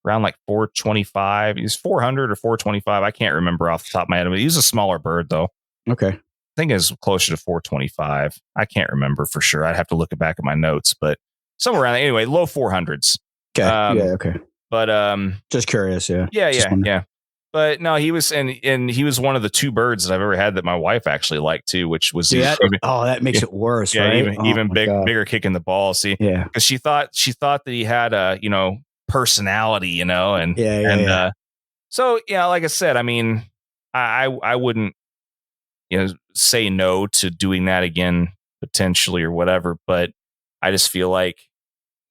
Speaker 3: around like 425. He was 400 or 425. I can't remember off the top of my head, but he was a smaller bird though.
Speaker 2: Okay.
Speaker 3: I think it was closer to 425. I can't remember for sure. I'd have to look it back at my notes, but somewhere around anyway, low 400s.
Speaker 2: Okay. Okay.
Speaker 3: But
Speaker 2: just curious. Yeah.
Speaker 3: Yeah. But no, he was and he was one of the 2 birds that I've ever had that my wife actually liked too, which was
Speaker 2: that makes it worse.
Speaker 3: Yeah,
Speaker 2: right?
Speaker 3: even bigger kick in the ball. See,
Speaker 2: yeah,
Speaker 3: because she thought that he had a personality, and so like I said, I wouldn't say no to doing that again potentially or whatever, but I just feel like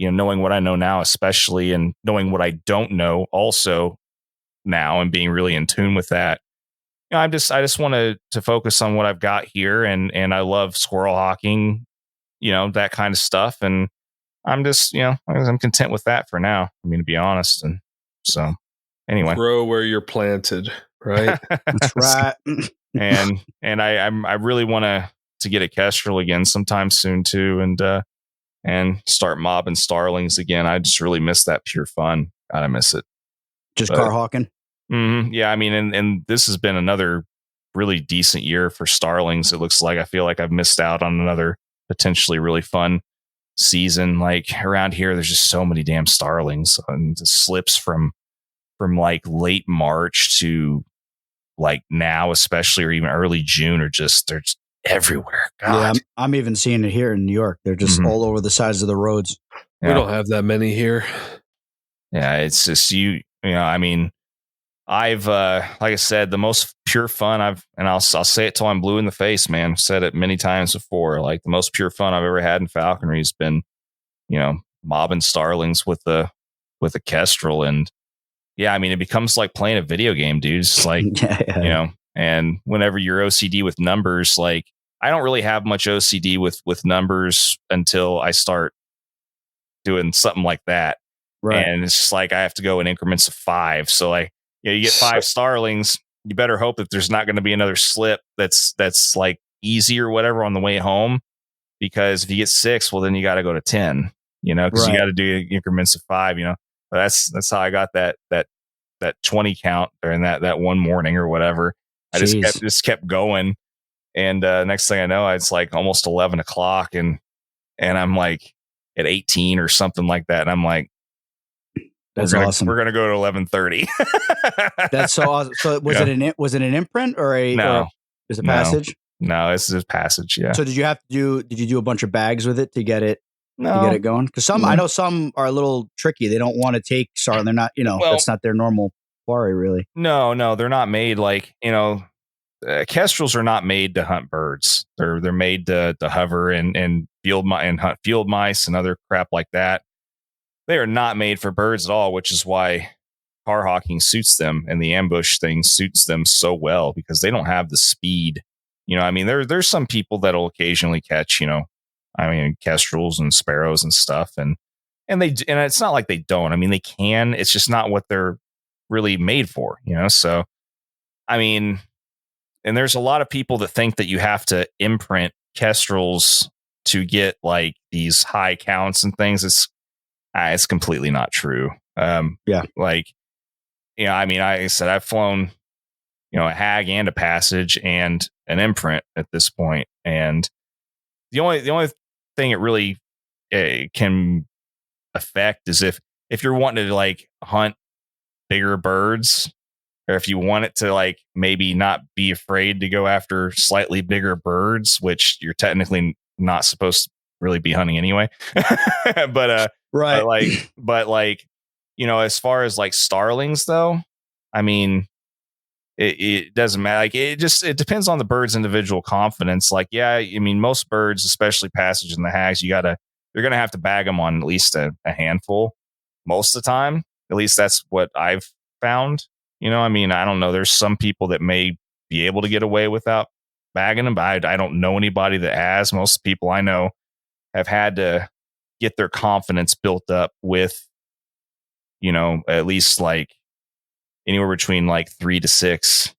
Speaker 3: knowing what I know now, especially, and knowing what I don't know also now, and being really in tune with that, I just want to focus on what I've got here, and I love squirrel hawking, that kind of stuff, and I'm just I'm content with that for now, to be honest. And so anyway,
Speaker 1: grow where you're planted, right?
Speaker 2: That's right.
Speaker 3: and I really want to get a kestrel again sometime soon too, and start mobbing starlings again. I just really miss that pure fun. God, I miss it.
Speaker 2: Just car hawking.
Speaker 3: Yeah, and this has been another really decent year for starlings. It looks like I feel like I've missed out on another potentially really fun season. Like around here, there's just so many damn starlings, and the slips from like late March to like now, especially, or even early June, they're just everywhere. God.
Speaker 2: Yeah, I'm even seeing it here in New York. They're just all over the sides of the roads.
Speaker 1: We don't have that many here.
Speaker 3: Yeah, it's just I mean, I've like I said, the most pure fun I'll say it till I'm blue in the face, man. I've said it many times before. Like the most pure fun I've ever had in falconry has been, mobbing starlings with a kestrel. And yeah, I mean, it becomes like playing a video game, dude. It's like, and whenever you're OCD with numbers, like I don't really have much OCD with numbers until I start doing something like that.
Speaker 2: Right.
Speaker 3: And it's just like I have to go in increments of 5. So like, you get 5 starlings, you better hope that there's not going to be another slip that's like easy or whatever on the way home. Because if you get 6, well, then you got to go to 10, because you got to do increments of 5, But that's how I got that 20 count during that one morning or whatever. I just kept going. And next thing I know, it's like almost 11 o'clock and I'm like at 18 or something like that. And I'm like,
Speaker 2: that's awesome.
Speaker 3: We're going to go to 11:30.
Speaker 2: That's so awesome. So was it an imprint or is it passage?
Speaker 3: No, it's a passage. Yeah.
Speaker 2: So did you do a bunch of bags with it to get it going? Because I know some are a little tricky. They don't want to take starling. They're not, that's not their normal quarry really.
Speaker 3: No, they're not made like, kestrels are not made to hunt birds. They're made to hover and hunt field mice and other crap like that. They are not made for birds at all, which is why car hawking suits them and the ambush thing suits them so well because they don't have the speed. I mean, there's some people that'll occasionally catch, kestrels and sparrows and stuff, and it's not like they don't. I mean, they can. It's just not what they're really made for, So, I mean, and there's a lot of people that think that you have to imprint kestrels to get like these high counts and things. It's completely not true. Like, I mean, I said I've flown, a hag and a passage and an imprint at this point, and the only thing it really can affect is if you're wanting to like hunt bigger birds, or if you want it to like maybe not be afraid to go after slightly bigger birds, which you're technically not supposed to really be hunting anyway. But
Speaker 2: right.
Speaker 3: but as far as like starlings though, I mean, it doesn't matter. Like it depends on the bird's individual confidence. Like, yeah, I mean, most birds, especially passage and the hags, you're going to have to bag them on at least a handful most of the time. At least that's what I've found. I mean, I don't know. There's some people that may be able to get away without bagging them, but I don't know anybody that has. Most people I know have had to get their confidence built up with, at least like anywhere between like 3 to 6,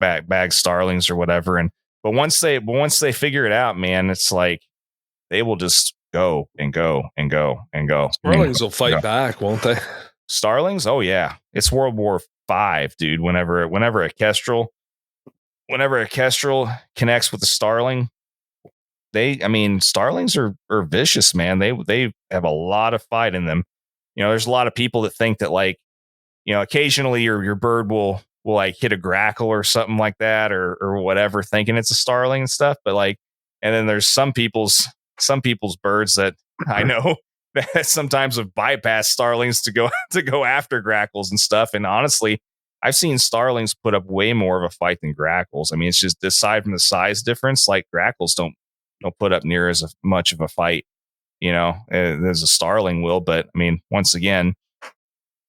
Speaker 3: bag starlings or whatever. But once they figure it out, man, it's like they will just go and go and go and go.
Speaker 1: Starlings will fight back, won't they?
Speaker 3: Starlings? Oh yeah. It's World War V, dude. Whenever a kestrel connects with a starling, starlings are vicious, man. They have a lot of fight in them. There's a lot of people that think that like, occasionally your bird will like hit a grackle or something like that or whatever, thinking it's a starling and stuff. But like, and then there's some people's birds that I know that sometimes have bypassed starlings to go after grackles and stuff. And honestly, I've seen starlings put up way more of a fight than grackles. I mean, it's just aside from the size difference, like grackles don't put up near as much of a fight, as a starling will. But I mean, once again,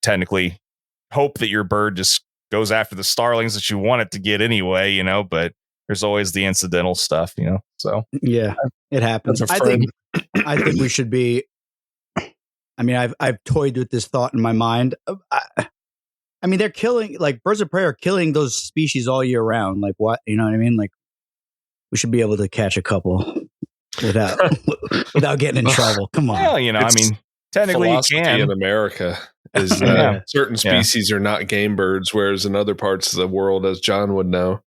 Speaker 3: technically hope that your bird just goes after the starlings that you want it to get anyway, but there's always the incidental stuff, so
Speaker 2: yeah, it happens. I think we should be, I mean, I've toyed with this thought in my mind. I mean, they're killing, like birds of prey are killing those species all year round. Like what, you know what I mean? Like we should be able to catch a couple without getting in trouble. Come on.
Speaker 3: Well, I mean, technically you can.
Speaker 1: In America is certain species are not game birds, whereas in other parts of the world, as John would know,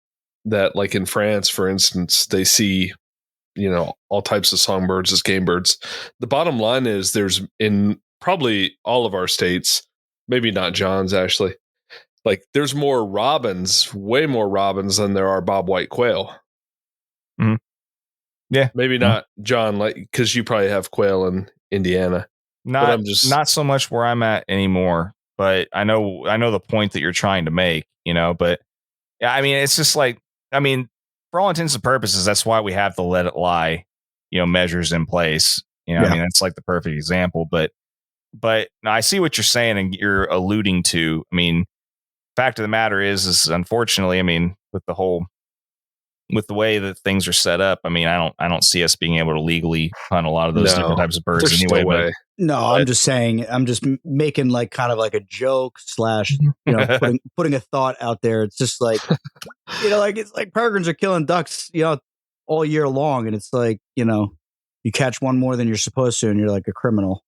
Speaker 1: that like in France, for instance, they see, all types of songbirds as game birds. The bottom line is there's in probably all of our states, maybe not John's actually, like there's more robins, way more robins than there are bobwhite quail.
Speaker 3: Mm-hmm. Yeah.
Speaker 1: Maybe not John, like, because you probably have quail in Indiana.
Speaker 3: Not so much where I'm at anymore, but I know the point that you're trying to make, but yeah, I mean, it's just like, I mean, for all intents and purposes, that's why we have the let it lie, measures in place. I mean, that's like the perfect example, but now I see what you're saying and you're alluding to. I mean, fact of the matter is unfortunately, I mean, with the way that things are set up, I mean, I don't see us being able to legally hunt a lot of those different types of birds anyway.
Speaker 2: I'm just saying, I'm just making like kind of like a joke / putting a thought out there. It's just like, like it's like peregrines are killing ducks, all year long, and it's like, you catch one more than you're supposed to, and you're like a criminal.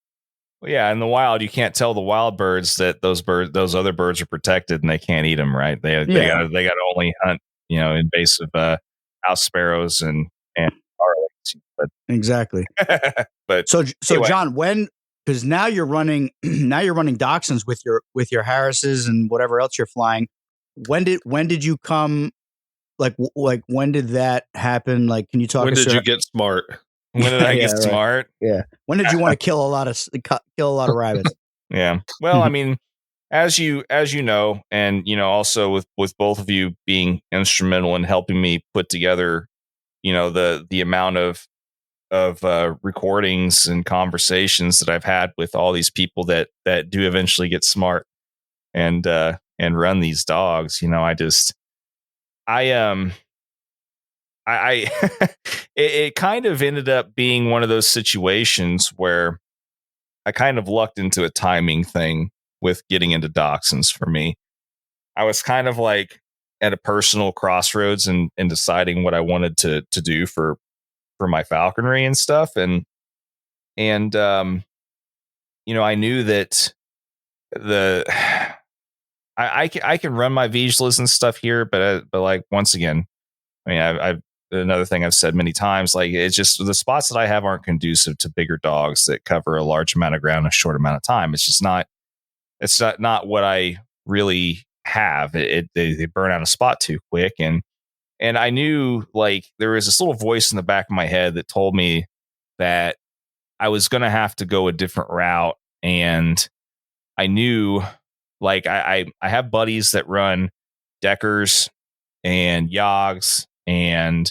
Speaker 3: Well, yeah, in the wild, you can't tell the wild birds that those other birds are protected and they can't eat them, right? They got to only hunt, invasive house sparrows and starlings. But
Speaker 2: exactly.
Speaker 3: But
Speaker 2: so
Speaker 3: anyway.
Speaker 2: John, because now you're running dachshunds with your Harrises and whatever else you're flying. When did you come? Like when did that happen? Like, can you talk?
Speaker 1: When did you get smart?
Speaker 3: When did I get smart?
Speaker 2: Yeah. When did you want to kill a lot of rabbits?
Speaker 3: Yeah. Well, I mean, as you know, and also with both of you being instrumental in helping me put together, the amount of recordings and conversations that I've had with all these people that do eventually get smart and run these dogs. It kind of ended up being one of those situations where I kind of lucked into a timing thing with getting into dachshunds for me. I was kind of like at a personal crossroads and deciding what I wanted to do for my falconry and stuff. And I knew that I can run my Vizslas and stuff here, but like, once again, I mean, I've another thing I've said many times, like, it's just the spots that I have aren't conducive to bigger dogs that cover a large amount of ground in a short amount of time. It's just not what I really have. They burn out a spot too quick. And I knew, like, there was this little voice in the back of my head that told me that I was going to have to go a different route. And I knew, like, I have buddies that run Deckers and Yogs and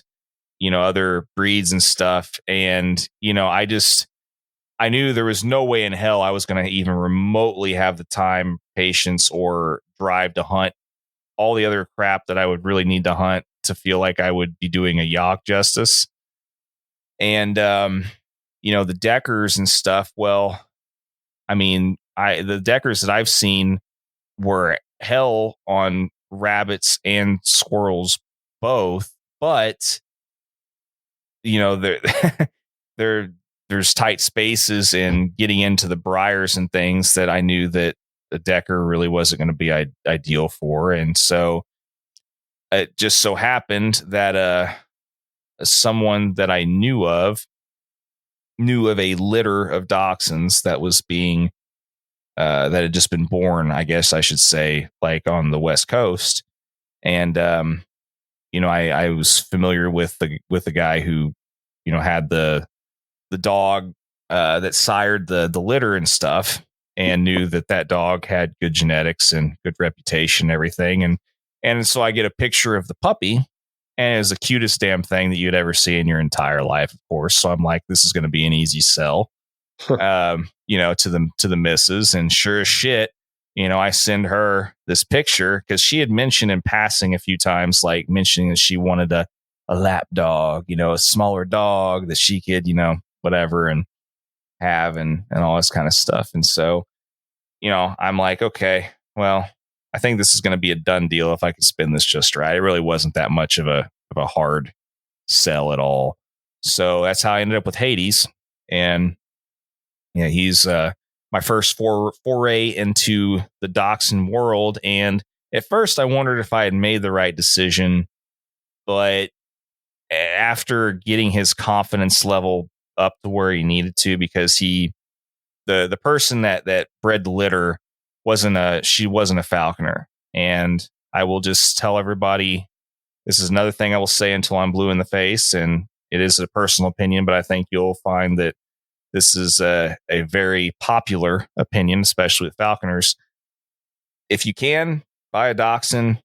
Speaker 3: other breeds and stuff, and I knew there was no way in hell I was going to even remotely have the time, patience, or drive to hunt all the other crap that I would really need to hunt to feel like I would be doing a Yog justice. And the Deckers and stuff, well, I mean, the Deckers that I've seen were hell on rabbits and squirrels both, but there's tight spaces and getting into the briars and things that I knew that the Decker really wasn't going to be ideal for. And so it just so happened that someone that I knew of a litter of dachshunds that was being that had just been born, I guess I should say, like on the West Coast. And I was familiar with the guy who had the dog that sired the litter and stuff, and knew that dog had good genetics and good reputation and everything. And so I get a picture of the puppy, and it was the cutest damn thing that you'd ever see in your entire life, of course. So I'm like, this is going to be an easy sell, to the missus. And sure as shit, I send her this picture because she had mentioned in passing a few times, like mentioning that she wanted a lap dog, a smaller dog that she could, whatever, and have and all this kind of stuff. And so, I'm like, okay, well, I think this is going to be a done deal if I could spin this just right. It really wasn't that much of a hard sell at all. So that's how I ended up with Hades. And yeah, he's my first foray into the dachshund world. And at first I wondered if I had made the right decision, but after getting his confidence level up to where he needed to, because the person that bred the litter wasn't a falconer. And I will just tell everybody, this is another thing I will say until I'm blue in the face, and it is a personal opinion, but I think you'll find that this is a very popular opinion, especially with falconers. If you can, buy a dachshund.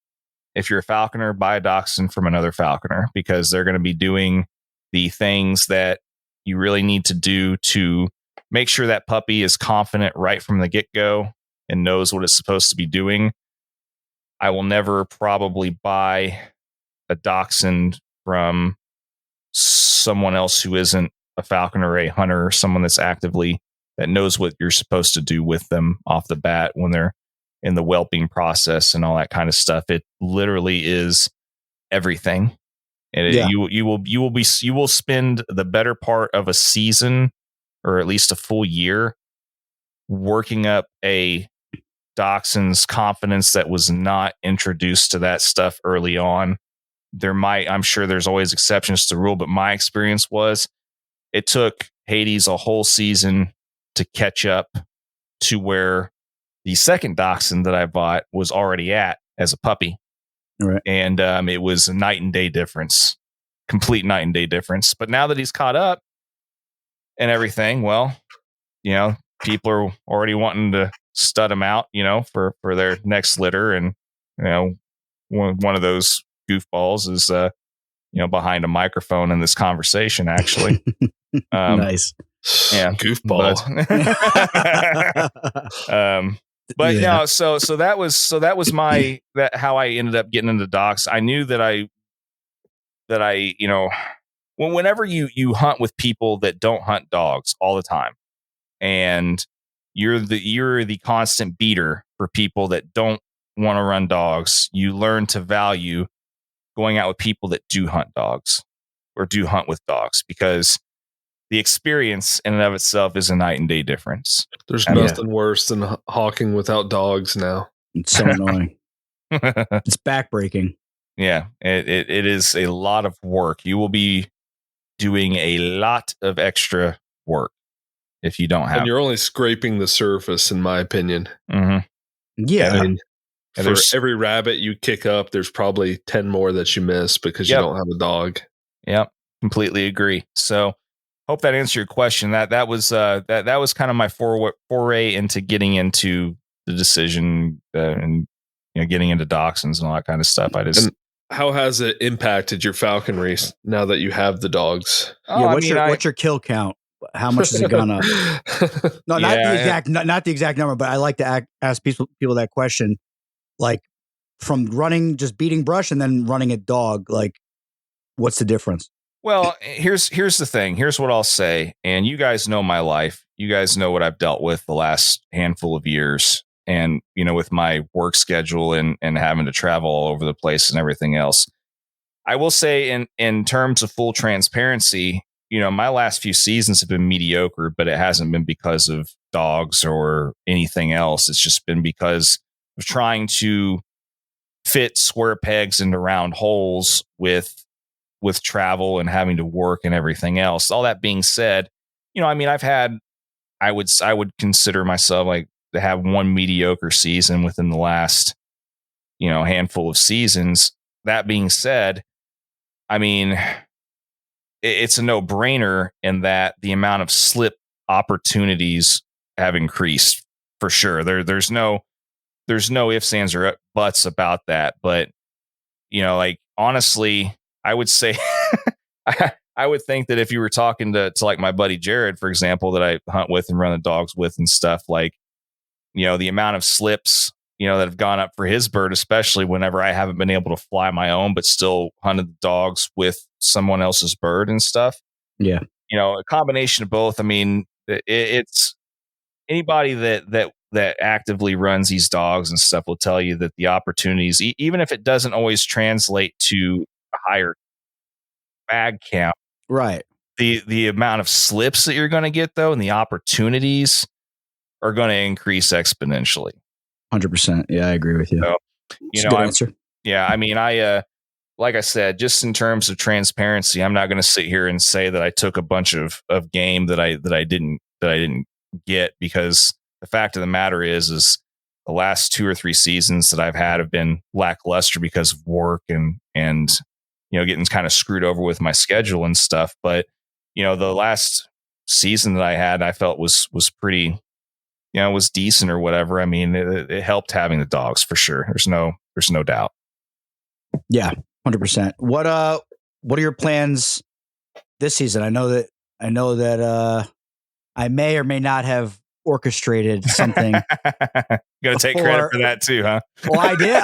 Speaker 3: If you're a falconer, buy a dachshund from another falconer, because they're going to be doing the things that you really need to do to make sure that puppy is confident right from the get-go and knows what it's supposed to be doing. I will never probably buy a dachshund from someone else who isn't a falconer or a hunter, or someone that knows what you're supposed to do with them off the bat when they're in the whelping process and all that kind of stuff. It literally is everything. And you will spend the better part of a season, or at least a full year, working up a dachshund's confidence that was not introduced to that stuff early on. I'm sure there's always exceptions to the rule, but my experience was it took Hades a whole season to catch up to where the second dachshund that I bought was already at as a puppy.
Speaker 2: Right.
Speaker 3: And it was a night and day difference, complete night and day difference. But now that he's caught up and everything, well, people are already wanting to stud him out, for their next litter. And, one of those goofballs is, behind a microphone in this conversation, actually.
Speaker 2: Nice.
Speaker 3: Yeah.
Speaker 1: Goofball.
Speaker 3: But no, so that was how I ended up getting into dogs. I knew that whenever you hunt with people that don't hunt dogs all the time, and you're the constant beater for people that don't want to run dogs, you learn to value going out with people that do hunt dogs or do hunt with dogs, because the experience in and of itself is a night and day difference.
Speaker 1: There's nothing worse than hawking without dogs now.
Speaker 2: It's so annoying. It's backbreaking.
Speaker 3: Yeah, it is a lot of work. You will be doing a lot of extra work if you don't have.
Speaker 1: And you're only scraping the surface, in my opinion.
Speaker 3: Mm-hmm.
Speaker 2: Yeah.
Speaker 1: I mean, for every rabbit you kick up, there's probably 10 more that you miss because you don't have a dog.
Speaker 3: Yep, completely agree. So, hope that answered your question. That was kind of my foray into getting into the decision and getting into dachshunds and all that kind of stuff. And
Speaker 1: how has it impacted your falconry now that you have the dogs?
Speaker 2: What's your kill count? How much has it gone up? No, not the exact number, but I like to ask people that question, like from running, just beating brush, and then running a dog. Like, what's the difference?
Speaker 3: Well, here's the thing. Here's what I'll say. And you guys know my life. You guys know what I've dealt with the last handful of years. And, with my work schedule and having to travel all over the place and everything else. I will say in terms of full transparency, my last few seasons have been mediocre, but it hasn't been because of dogs or anything else. It's just been because of trying to fit square pegs into round holes with travel and having to work and everything else. All that being said, I would consider myself like to have one mediocre season within the last, handful of seasons. That being said, it's a no-brainer in that the amount of slip opportunities have increased for sure. There's no ifs, ands, or buts about that. But, honestly, I would say I would think that if you were talking to like my buddy Jared, for example, that I hunt with and run the dogs with and stuff, like, the amount of slips, that have gone up for his bird, especially whenever I haven't been able to fly my own, but still hunted the dogs with someone else's bird and stuff.
Speaker 2: Yeah.
Speaker 3: A combination of both. It's anybody that actively runs these dogs and stuff will tell you that the opportunities, even if it doesn't always translate to a higher bag count,
Speaker 2: right?
Speaker 3: The amount of slips that you're going to get though, and the opportunities are going to increase exponentially.
Speaker 2: 100%. Yeah, I agree with you.
Speaker 3: So,
Speaker 2: good answer.
Speaker 3: Yeah, I like I said, just in terms of transparency, I'm not going to sit here and say that I took a bunch of game that I didn't get, because the fact of the matter is the last 2 or 3 seasons that I've had have been lackluster because of work and getting kind of screwed over with my schedule and stuff. But the last season that I had, I felt was pretty, was decent or whatever. I mean, it helped having the dogs for sure. There's no doubt.
Speaker 2: Yeah, 100%. What are your plans this season? I know that I may or may not have orchestrated something.
Speaker 3: You got to take credit for that too, huh?
Speaker 2: Well, I did.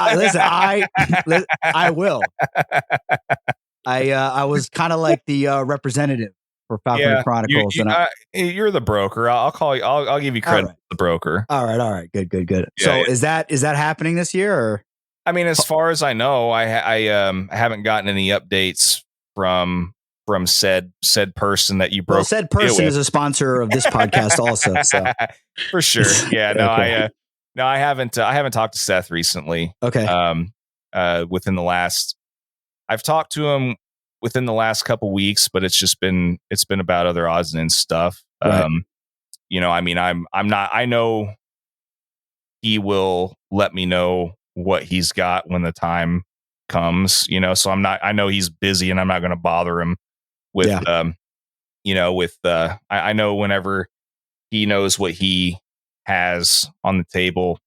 Speaker 2: I will. I was kind of like the representative for Falconry Chronicles,
Speaker 3: you're the broker. I'll call you. I'll give you credit, the broker.
Speaker 2: All right. Good. Yeah, so is that happening this year? Or?
Speaker 3: I mean, as far as I know, I haven't gotten any updates from said person that you broke.
Speaker 2: Well, said person is a sponsor of this podcast, also. So
Speaker 3: for sure, yeah. No,
Speaker 2: okay.
Speaker 3: I haven't talked to Seth recently.
Speaker 2: Okay.
Speaker 3: I've talked to him within the last couple weeks, but it's been about other odds and ends stuff.
Speaker 2: Right.
Speaker 3: I mean, I know he will let me know what he's got when the time comes, so I know he's busy and I'm not going to bother him with, I know whenever he knows what he has on the table,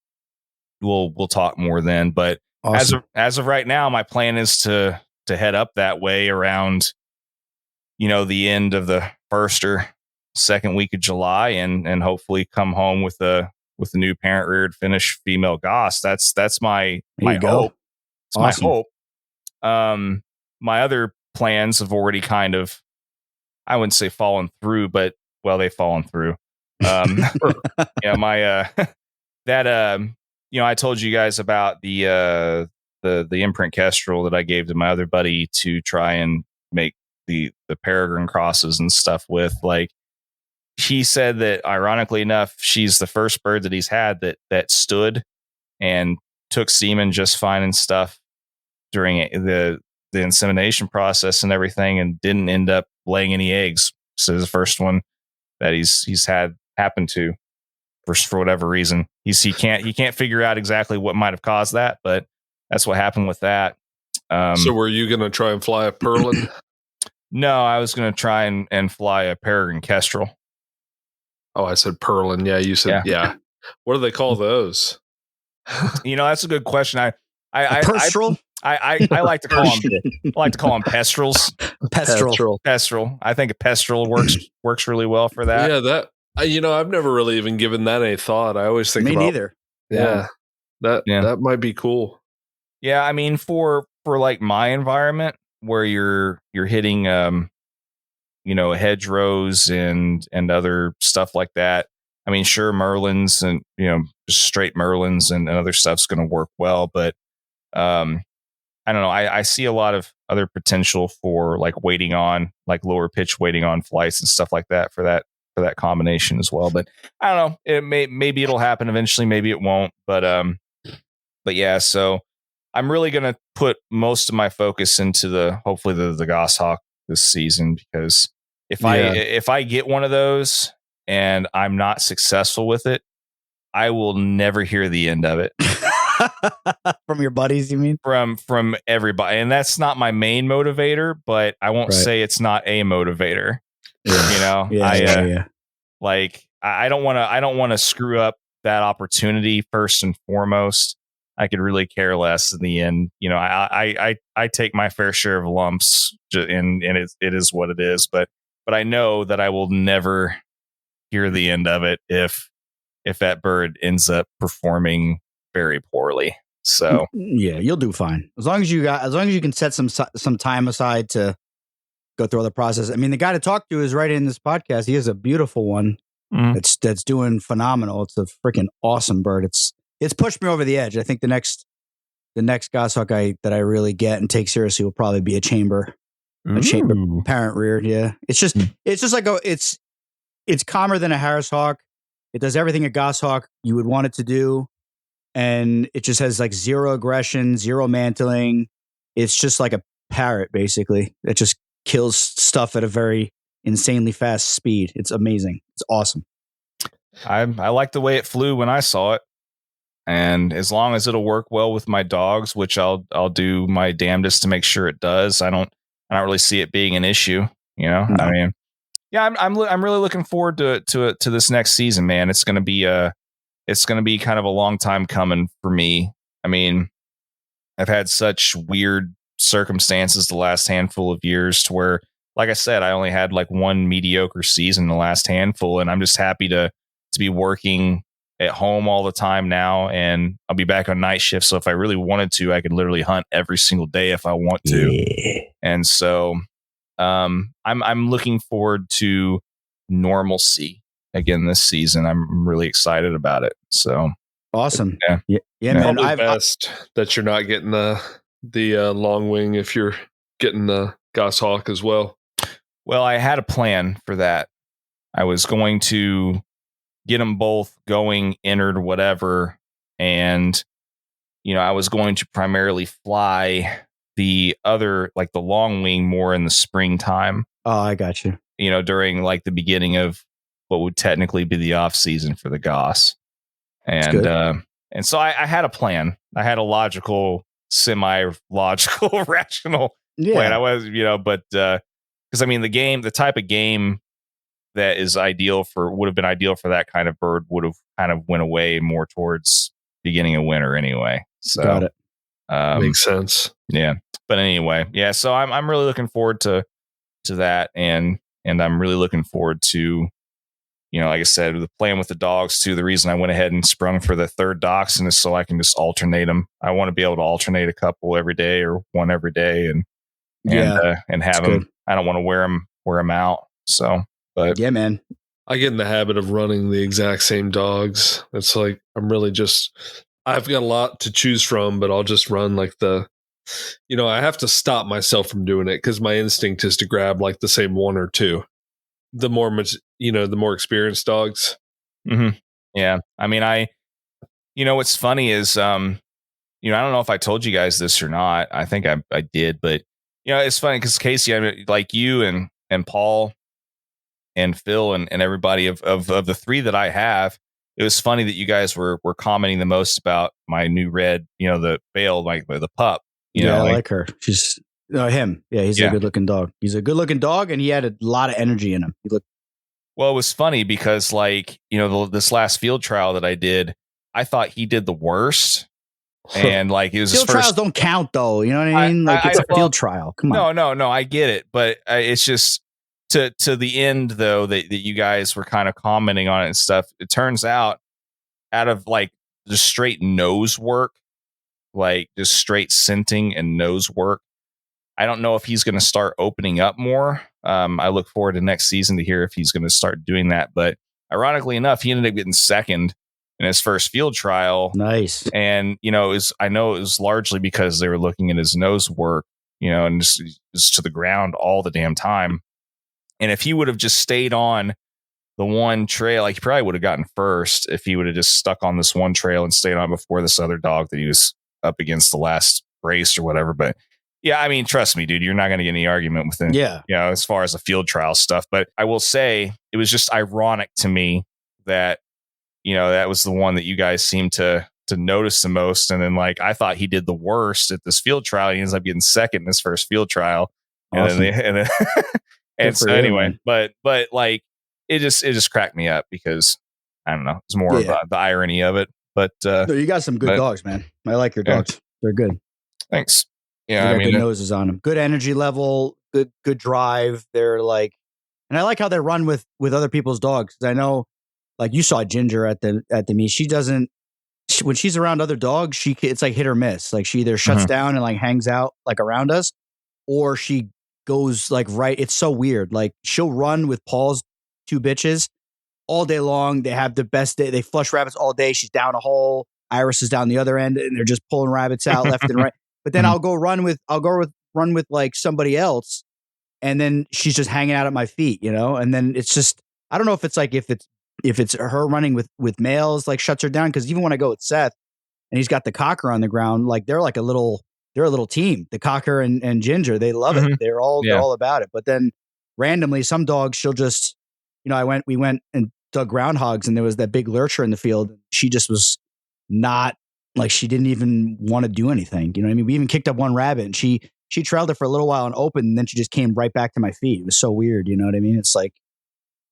Speaker 3: we'll talk more then. But awesome. as of right now, my plan is to head up that way around, the end of the first or second week of July and hopefully come home with a new parent reared finished female goss. That's my hope. It's awesome. My hope. My other plans have already kind of, I wouldn't say fallen through, but they've fallen through. I told you guys about the imprint kestrel that I gave to my other buddy to try and make the peregrine crosses and stuff with. Like, he said that ironically enough, she's the first bird that he's had that stood and took semen just fine and stuff during the insemination process and everything, and didn't end up laying any eggs. So it's the first one that he's had happen to for whatever reason. He can't figure out exactly what might have caused that, but that's what happened with that.
Speaker 1: So were you going to try and fly a purlin?
Speaker 3: No, I was going to try and fly a peregrine kestrel.
Speaker 1: Oh, I said purlin. Yeah, you said yeah. What do they call those?
Speaker 3: That's a good question. I
Speaker 2: Pestrel?
Speaker 3: I like to call them pestrels. Pestrel. I think a pestrel works really well for that.
Speaker 1: Yeah, that I've never really even given that any thought. I always think
Speaker 2: me neither.
Speaker 1: Yeah, that might be cool.
Speaker 3: Yeah, I mean for like my environment where you're hitting hedgerows and other stuff like that. I mean, sure, merlins and just straight merlins and other stuff's going to work well, but I don't know. I see a lot of other potential for like lower pitch waiting on flights and stuff like that for that combination as well. But I don't know. Maybe it'll happen eventually. Maybe it won't. But yeah. So I'm really going to put most of my focus into hopefully the goshawk this season, because if I get one of those and I'm not successful with it, I will never hear the end of it.
Speaker 2: From your buddies, you mean?
Speaker 3: From everybody. And that's not my main motivator, but I won't say it's not a motivator.
Speaker 2: Yeah.
Speaker 3: Like, I don't want to screw up that opportunity first and foremost. I could really care less in the end. I take my fair share of lumps, and it is what it is. But I know that I will never hear the end of it if that bird ends up performing very poorly. So
Speaker 2: yeah, you'll do fine as long as you can set some time aside to go through all the process. I mean, the guy to talk to is right in this podcast. He has a beautiful one that's doing phenomenal. It's a freaking awesome bird. It's pushed me over the edge. I think the next goshawk that I really get and take seriously will probably be a chamber parent reared. Yeah, it's just like it's calmer than a Harris hawk. It does everything a goshawk you would want it to do. And it just has like zero aggression, zero mantling. It's just like a parrot, basically. It just kills stuff at a very insanely fast speed. It's amazing. It's awesome.
Speaker 3: I like the way it flew when I saw it. And as long as it'll work well with my dogs, which I'll do my damnedest to make sure it does, I don't really see it being an issue.
Speaker 2: No.
Speaker 3: I mean, yeah, I'm really looking forward to this next season, man. It's going to be kind of a long time coming for me. I mean, I've had such weird circumstances the last handful of years to where, like I said, I only had like one mediocre season the last handful, and I'm just happy to be working at home all the time now, and I'll be back on night shift. So if I really wanted to, I could literally hunt every single day if I want to.
Speaker 2: Yeah.
Speaker 3: And so I'm looking forward to normalcy again this season. I'm really excited about it. So
Speaker 2: Awesome.
Speaker 3: Yeah.
Speaker 2: Yeah, man.
Speaker 1: Probably best that you're not getting the long wing if you're getting the goshawk as well.
Speaker 3: Well, I had a plan for that. I was going to get them both going, entered, whatever. And, I was going to primarily fly the other, like the long wing, more in the springtime.
Speaker 2: Oh, I got you.
Speaker 3: During like the beginning of what would technically be the off season for the goss. And so I had a plan. I had a logical, semi-logical, rational plan. I was, but because I mean the type of game that is would have been ideal for that kind of bird would have kind of went away more towards beginning of winter anyway. So
Speaker 2: got it.
Speaker 1: Makes sense.
Speaker 3: Yeah. But anyway, yeah. So I'm really looking forward to that, and I'm really looking forward to, like I said, the playing with the dogs too. The reason I went ahead and sprung for the third dachshund is so I can just alternate them. I want to be able to alternate a couple every day or one every day, and have them. Good. I don't want to wear them out. So, but
Speaker 2: yeah, man. I
Speaker 1: get in the habit of running the exact same dogs. It's like I've got a lot to choose from, but I'll just run like I have to stop myself from doing it because my instinct is to grab like the same one or two. The more experienced dogs.
Speaker 3: Mm-hmm. Yeah. I mean, what's funny is, I don't know if I told you guys this or not. I think I did, but it's funny because Casey, I mean, like you and Paul and Phil and everybody of the three that I have, it was funny that you guys were commenting the most about my new red, the Bale, like the pup.
Speaker 2: I like her. She's him. Yeah, he's a good looking dog. He's a good looking dog, and he had a lot of energy in him.
Speaker 3: Well, it was funny because, like, this last field trial that I did, I thought he did the worst. And like, it was
Speaker 2: field trials don't count, though. You know what I mean? It's a field trial. Come on.
Speaker 3: No, I get it, but it's just to the end though that you guys were kind of commenting on it and stuff. It turns out of like just straight nose work, like just straight scenting and nose work, I don't know if he's going to start opening up more. I look forward to next season to hear if he's going to start doing that. But ironically enough, he ended up getting second in his first field trial.
Speaker 2: Nice.
Speaker 3: And, I know it was largely because they were looking at his nose work, and just to the ground all the damn time. And if he would have just stayed on the one trail, like he probably would have gotten first if he would have just stuck on this one trail and stayed on before this other dog that he was up against the last race or whatever. But yeah, I mean, trust me, dude, you're not going to get any argument with him.
Speaker 2: Yeah.
Speaker 3: As far as the field trial stuff. But I will say it was just ironic to me that, that was the one that you guys seemed to notice the most. And then like, I thought he did the worst at this field trial. He ends up getting second in his first field trial.
Speaker 2: Awesome.
Speaker 3: And so anyway, but like, it just cracked me up because I don't know. It's more about the irony of it. But
Speaker 2: no, you got some good dogs, man. I like your dogs. They're good.
Speaker 3: Thanks. Yeah,
Speaker 2: I mean, good noses on them. Good energy level. Good drive. They're like, and I like how they run with other people's dogs. I know, like you saw Ginger at the meet. She doesn't. When she's around other dogs, it's like hit or miss. Like she either shuts down and like hangs out like around us, or she goes like right. It's so weird. Like she'll run with Paul's two bitches all day long. They have the best day. They flush rabbits all day. She's down a hole. Iris is down the other end, and they're just pulling rabbits out left and right. But then I'll go run with like somebody else, and then she's just hanging out at my feet, And then it's just, I don't know if it's like if it's her running with males, like shuts her down. Because even when I go with Seth, and he's got the cocker on the ground, like they're a little team. The cocker and Ginger, they love it. They're all about it. But then randomly, some dogs, she'll just, we went and dug groundhogs, and there was that big lurcher in the field. She just was not. Like she didn't even want to do anything. You know what I mean? We even kicked up one rabbit, and she trailed it for a little while and opened, and then she just came right back to my feet. It was so weird. You know what I mean? It's like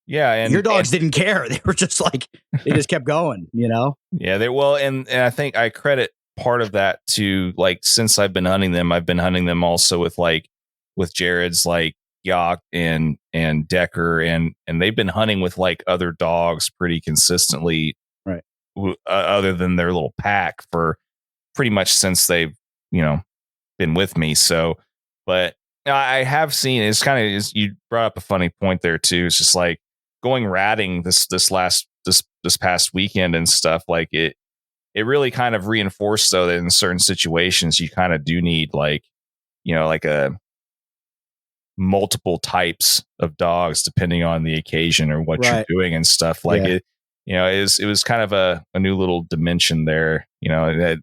Speaker 3: Yeah, and
Speaker 2: your dogs didn't care. They were just like, they just kept going, you know?
Speaker 3: Yeah, they well, and I think I credit part of that to like since I've been hunting them also with Jared's like Yak and Decker and they've been hunting with like other dogs pretty consistently,
Speaker 2: right?
Speaker 3: Other than their little pack for pretty much since they've been with me. So, but I have seen it's kind of you brought up a funny point there too. It's just like going ratting this past weekend and stuff like it really kind of reinforced though that in certain situations you kind of do need like like a multiple types of dogs depending on the occasion or what you're doing and stuff like it was kind of a new little dimension there that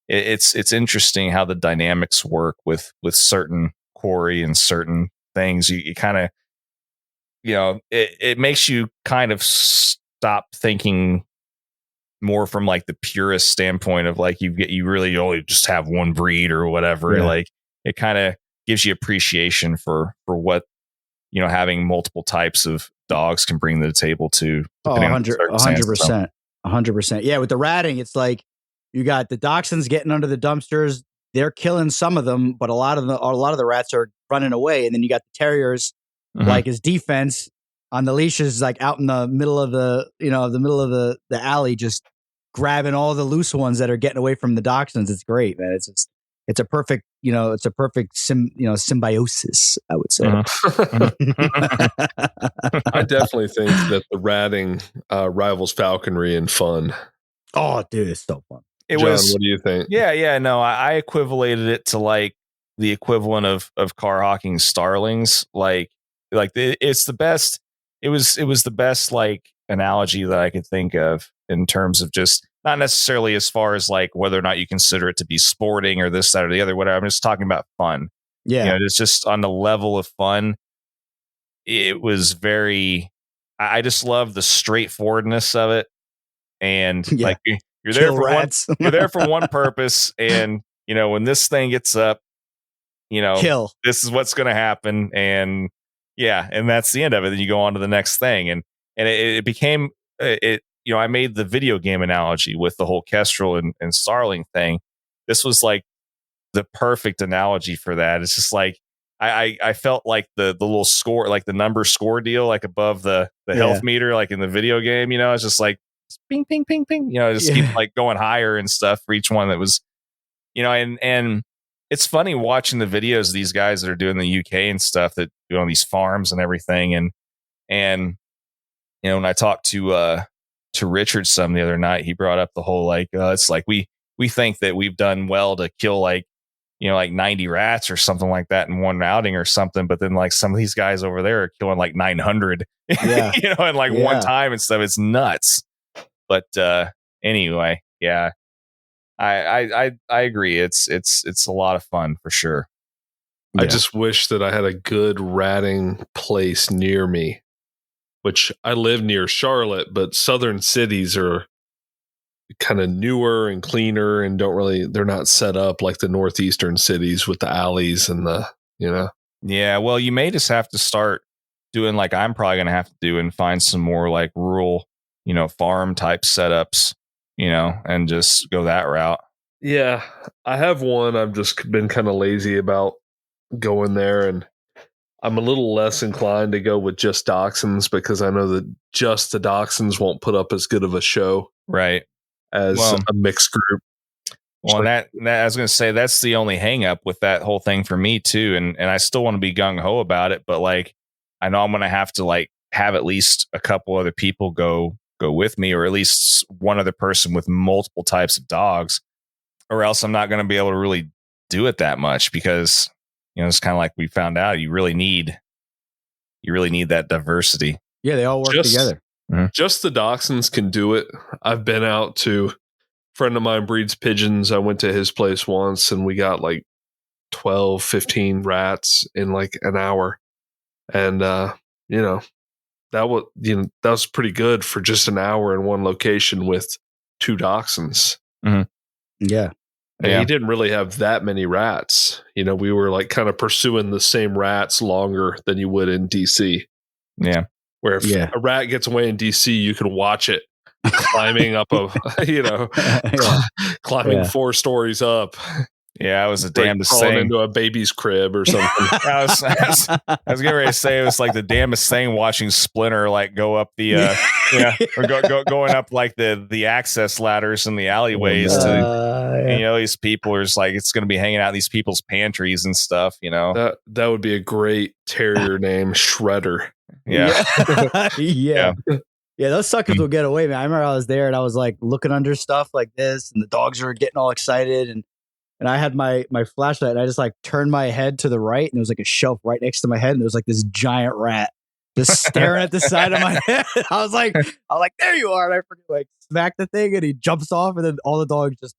Speaker 3: it's interesting how the dynamics work with certain quarry and certain things you kind of it makes you kind of stop thinking more from like the purest standpoint of like you really only just have one breed or whatever. Like it kind of gives you appreciation for what having multiple types of dogs can bring to the table to
Speaker 2: 100%. Yeah, with the ratting, it's like you got the dachshunds getting under the dumpsters. They're killing some of them, but a lot of the rats are running away. And then you got the terriers, like as defense on the leashes, like out in the middle of the alley, just grabbing all the loose ones that are getting away from the dachshunds. It's great, man. It's a perfect symbiosis, I would say.
Speaker 1: I definitely think that the ratting rivals falconry in fun.
Speaker 2: Oh, dude, it's so fun.
Speaker 1: John, what do you think?
Speaker 3: Yeah, no, I equivalated it to like the equivalent of car hawking starlings. Like it's the best. It was the best like analogy that I could think of in terms of just not necessarily as far as like whether or not you consider it to be sporting or this, that, or the other, whatever. I'm just talking about fun.
Speaker 2: Yeah.
Speaker 3: It's just on the level of fun. It was very, I just love the straightforwardness of it. And like you're there for rats. You're there for one purpose. And, when this thing gets up,
Speaker 2: kill.
Speaker 3: This is what's going to happen. And and that's the end of it. Then you go on to the next thing. And it became I made the video game analogy with the whole Kestrel and Starling thing. This was like the perfect analogy for that. It's just like I felt like the little score, like the number score deal, like above the health meter, like in the video game. It's just like ping, ping, ping, ping. Just keep like going higher and stuff for each one that was, and it's funny watching the videos of these guys that are doing the UK and stuff that do on these farms and everything. And when I talked to Richard some the other night, he brought up the whole like it's like we think that we've done well to kill like like 90 rats or something like that in one outing or something, but then like some of these guys over there are killing like 900 in like one time and stuff. It's nuts. But anyway, I agree, it's a lot of fun for sure.
Speaker 1: I just wish that I had a good ratting place near me, which I live near Charlotte, but southern cities are kind of newer and cleaner and they're not set up like the northeastern cities with the alleys and
Speaker 3: Yeah, well, you may just have to start doing like I'm probably going to have to do and find some more like rural, farm type setups, and just go that route.
Speaker 1: Yeah, I have one. I've just been kind of lazy about going there, and I'm a little less inclined to go with just dachshunds because I know that just the dachshunds won't put up as good of a show,
Speaker 3: right,
Speaker 1: as a mixed group.
Speaker 3: Well, that I was going to say that's the only hang up with that whole thing for me too, and I still want to be gung ho about it, but like I know I'm going to have to like have at least a couple other people go with me, or at least one other person with multiple types of dogs, or else I'm not going to be able to really do it that much because it's kind of like we found out you really need that diversity.
Speaker 2: Yeah, they all work together.
Speaker 1: Just the dachshunds can do it. I've been out to a friend of mine breeds pigeons. I went to his place once and we got like 12, 15 rats in like an hour. And, that was pretty good for just an hour in one location with 2 dachshunds.
Speaker 2: Mm-hmm. Yeah.
Speaker 1: And he didn't really have that many rats. We were like kind of pursuing the same rats longer than you would in DC.
Speaker 3: Yeah.
Speaker 1: where if a rat gets away in DC, you can watch it climbing up climbing 4 stories up.
Speaker 3: Yeah, I was damnedest
Speaker 1: crawling
Speaker 3: thing.
Speaker 1: into a baby's crib or something.
Speaker 3: I was getting ready to say it was like the damnedest thing watching Splinter like go up the or going up like the access ladders in the alleyways these people are just like it's going to be hanging out in these people's pantries and stuff.
Speaker 1: That would be a great terrier name, Shredder.
Speaker 3: Yeah.
Speaker 2: Yeah, those suckers will get away, man. I remember I was there and I was like looking under stuff like this, and the dogs were getting all excited, and I had my flashlight, and I just like turned my head to the right, and there was like a shelf right next to my head, and there was like this giant rat just staring at the side of my head. I was like, there you are, and I freaking like smacked the thing, and he jumps off, and then all the dogs just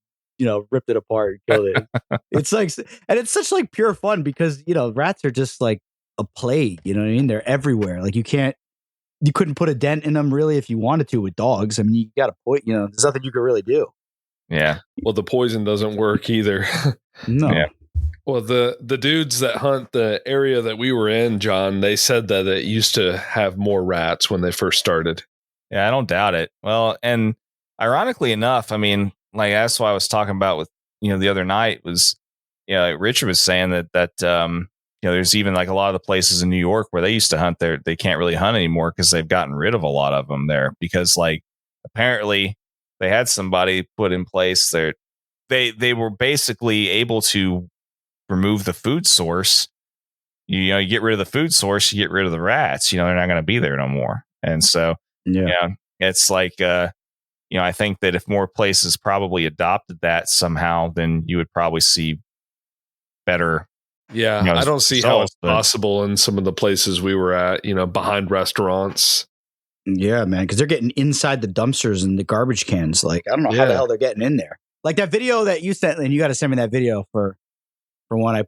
Speaker 2: ripped it apart and killed it. It's like, and it's such like pure fun because rats are just like a plague. You know what I mean? They're everywhere. Like you couldn't put a dent in them really if you wanted to with dogs. I mean, you got to put, there's nothing you could really do.
Speaker 3: Yeah.
Speaker 1: Well, the poison doesn't work either.
Speaker 2: No.
Speaker 3: Yeah.
Speaker 1: Well, the dudes that hunt the area that we were in, John, they said that it used to have more rats when they first started.
Speaker 3: Yeah, I don't doubt it. Well, and ironically enough, I mean, like that's what I was talking about with, the other night was, like Richard was saying that there's even like a lot of the places in New York where they used to hunt there, they can't really hunt anymore because they've gotten rid of a lot of them there because like apparently they had somebody put in place there. They were basically able to remove the food source. You get rid of the food source, you get rid of the rats. They're not going to be there no more. And so, it's like, I think that if more places probably adopted that somehow, then you would probably see better.
Speaker 1: Yeah, I don't see how it's possible in some of the places we were at, behind restaurants.
Speaker 2: Yeah, man, because they're getting inside the dumpsters and the garbage cans. Like, I don't know how the hell they're getting in there. Like that video that you sent, and you got to send me that video for when I,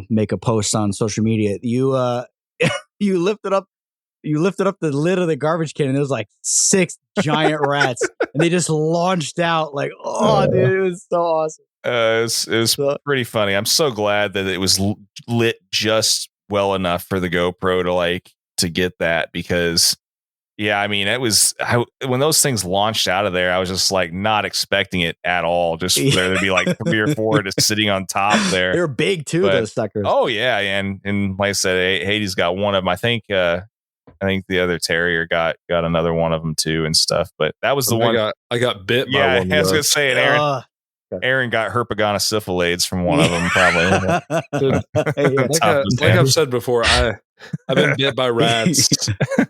Speaker 2: make a post on social media. You you lifted up the lid of the garbage can, and there was like 6 giant rats, and they just launched out. Like, dude, it was so awesome.
Speaker 3: It was pretty funny. I'm so glad that it was lit just well enough for the GoPro to get that because. Yeah, I mean, when those things launched out of there, I was just like not expecting it at all. Just there to be like 3 or 4 just sitting on top there.
Speaker 2: They're big too, those suckers.
Speaker 3: Oh yeah, and like I said, Hades got one of them. I think the other terrier got another one of them too and stuff. But that was the one
Speaker 1: I got bit by one.
Speaker 3: Yeah, I was gonna say it, Aaron got herpetogonosyphilades from one of them, probably.
Speaker 1: Dude, like I've said before, I've been bit by rats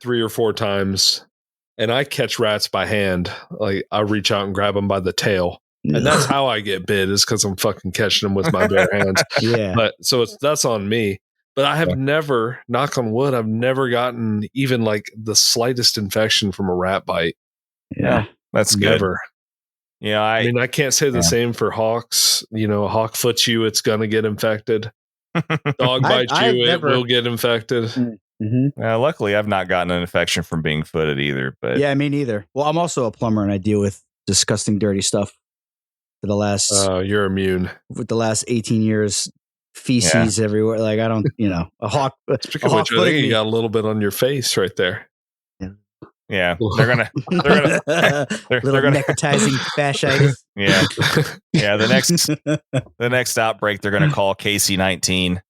Speaker 1: 3 or 4 times, and I catch rats by hand. Like I reach out and grab them by the tail, and that's how I get bit is because I'm fucking catching them with my bare hands.
Speaker 2: Yeah,
Speaker 1: but so that's on me. But I have never, knock on wood, I've never gotten even like the slightest infection from a rat bite.
Speaker 2: Yeah,
Speaker 3: that's good.
Speaker 1: Never.
Speaker 3: Yeah,
Speaker 1: I mean, I can't say the same for hawks. A hawk foots you, it's going to get infected. Dog bites you, it will get infected.
Speaker 2: Mm-hmm.
Speaker 3: Luckily, I've not gotten an infection from being footed either. But
Speaker 2: yeah, me neither. Well, I'm also a plumber, and I deal with disgusting, dirty stuff for the last.
Speaker 1: You're immune.
Speaker 2: With the last 18 years, feces everywhere. Like I don't, a hawk.
Speaker 1: Speaking of which, I think you got a little bit on your face right there.
Speaker 3: Yeah, they're gonna
Speaker 2: necrotizing fasciitis.
Speaker 3: Yeah. The next outbreak they're gonna call KC-19.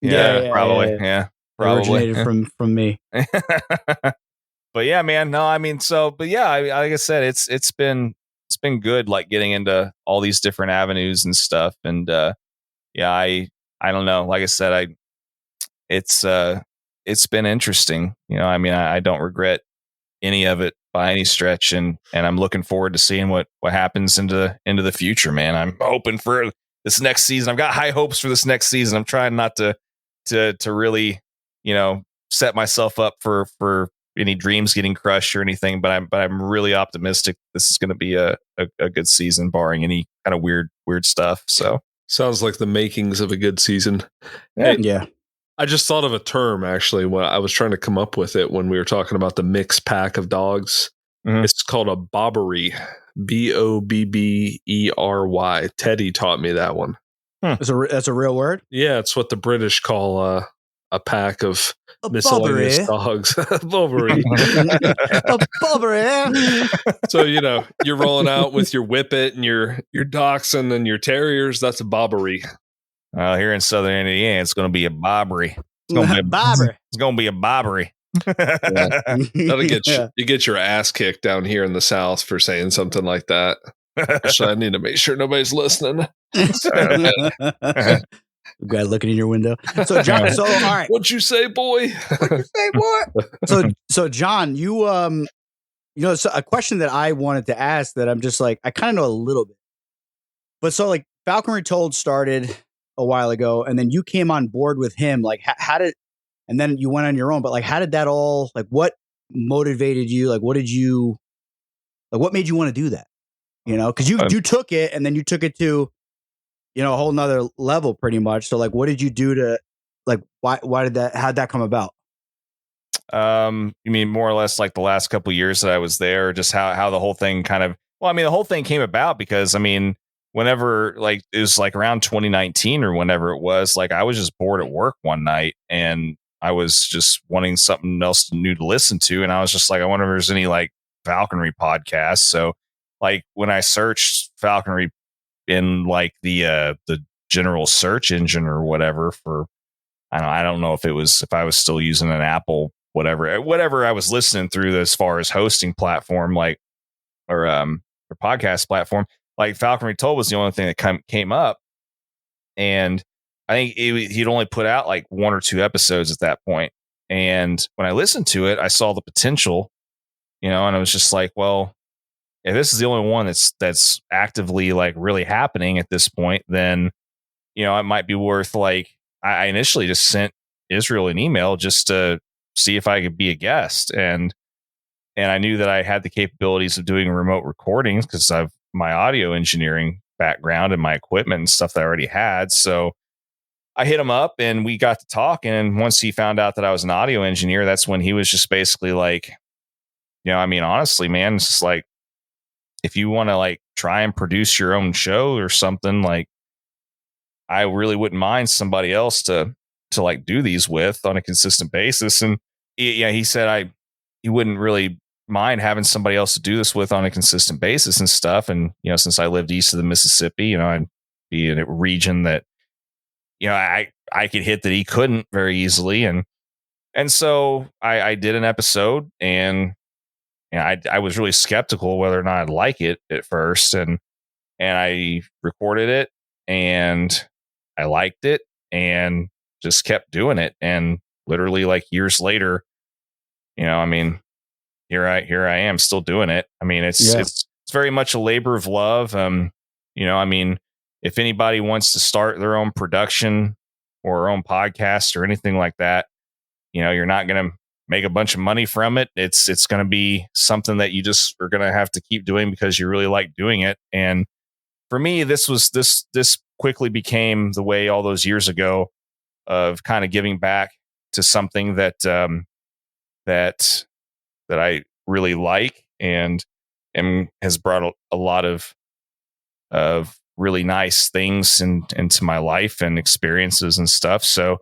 Speaker 3: Probably. Yeah, probably
Speaker 2: originated from me.
Speaker 3: But yeah, man. No, I mean, like I said, it's been good, like getting into all these different avenues and stuff. And I don't know. Like I said, it's been interesting. I mean, I don't regret any of it by any stretch, and I'm looking forward to seeing what happens into the future, man. I'm hoping for this next season. I've got high hopes for this next season. I'm trying not to really, set myself up for any dreams getting crushed or anything, but I'm really optimistic this is going to be a good season, barring any kind of weird stuff. So
Speaker 1: sounds like the makings of a good season.
Speaker 2: Yeah.
Speaker 1: I just thought of a term, actually, when I was trying to come up with it when we were talking about the mixed pack of dogs. Mm-hmm. It's called a bobbery, Bobbery. Teddy taught me that one.
Speaker 2: That's a real word?
Speaker 1: Yeah, it's what the British call a pack of
Speaker 2: A
Speaker 1: miscellaneous
Speaker 2: Bobbery.
Speaker 1: dogs. Bobbery.
Speaker 2: A Bobbery.
Speaker 1: So, you're rolling out with your whippet and your dachshund and your terriers. That's a bobbery.
Speaker 3: Well, here in Southern Indiana, it's going to be a bobbery.
Speaker 2: Bobbery.
Speaker 3: It's going to be a bobbery.
Speaker 1: That'll you get your ass kicked down here in the South for saying something like that. Actually, I need to make sure nobody's listening.
Speaker 2: Guy looking in your window. So John, all right.
Speaker 1: What'd you say, boy?
Speaker 2: What'd you say, boy? So John, so a question that I wanted to ask that I'm just like, I kind of know a little bit, but so like Falconry Told started a while ago, and then you came on board with him. Like, how did, and then you went on your own, but like, how did that all, like, what motivated you? Like, what made you want to do that? Because you took it, and then you took it to, a whole nother level pretty much. So like, what did you do to, like, how'd that come about?
Speaker 3: You mean more or less like the last couple of years that I was there, just how the whole thing the whole thing came about because, whenever, like, it was like around 2019 or whenever it was, like, I was just bored at work one night and I was just wanting something else new to listen to. And I was just like, I wonder if there's any like falconry podcasts. So like when I searched falconry in like the general search engine or whatever for, I don't know if I was still using an Apple, whatever I was listening through as far as hosting platform, like, or podcast platform, like Falconry Told was the only thing that came up. And I think he'd only put out like 1 or 2 episodes at that point. And when I listened to it, I saw the potential, and I was just like, well, if this is the only one that's actively like really happening at this point, then, it might be worth, like, I initially just sent Israel an email just to see if I could be a guest. And I knew that I had the capabilities of doing remote recordings because I've my audio engineering background and my equipment and stuff that I already had. So I hit him up and we got to talk. And once he found out that I was an audio engineer, that's when he was just basically like, honestly, man, it's just like, if you want to like try and produce your own show or something, like, I really wouldn't mind somebody else to like do these with on a consistent basis. And he said he wouldn't really mind having somebody else to do this with on a consistent basis and stuff. And, since I lived east of the Mississippi, I'd be in a region that, I could hit that he couldn't very easily. And so I did an episode and I was really skeptical whether or not I'd like it at first. And I recorded it and I liked it and just kept doing it. And literally like years later, here I am still doing it. It's very much a labor of love. If anybody wants to start their own production or their own podcast or anything like that, you're not going to make a bunch of money from it. It's going to be something that you just are going to have to keep doing because you really like doing it. And for me, this quickly became the way all those years ago of kind of giving back to something that I really like and has brought a lot of really nice things into my life and experiences and stuff. So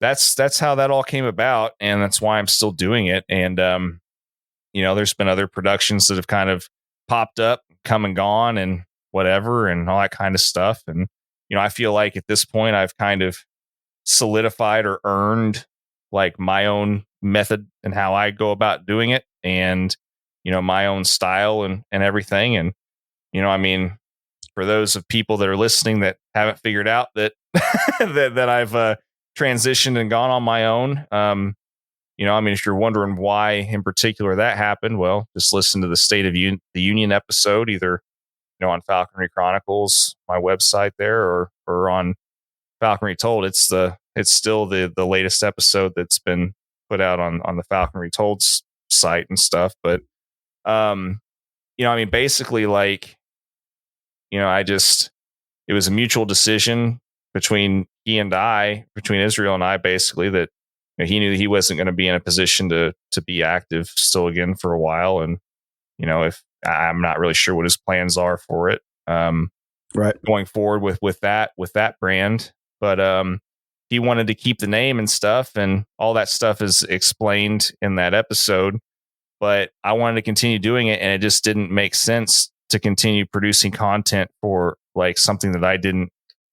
Speaker 3: that's how that all came about. And that's why I'm still doing it. And, there's been other productions that have kind of popped up, come and gone and whatever, and all that kind of stuff. And, I feel like at this point I've kind of solidified or earned like my own method and how I go about doing it and, my own style and everything. And, for those of people that are listening that haven't figured out that, that I've transitioned and gone on my own, if you're wondering why in particular that happened, well, just listen to the State of the Union episode, either, on Falconry Chronicles, my website there, or on Falconry Told. It's still the latest episode that's been put out on the Falconry Told site and stuff. But, basically like, it was a mutual decision between Israel and I, basically, that he knew that he wasn't going to be in a position to be active still again for a while. And, if I'm not really sure what his plans are for it,
Speaker 2: right,
Speaker 3: going forward with that brand. But, he wanted to keep the name and stuff, and all that stuff is explained in that episode. But I wanted to continue doing it, and it just didn't make sense to continue producing content for like something that I didn't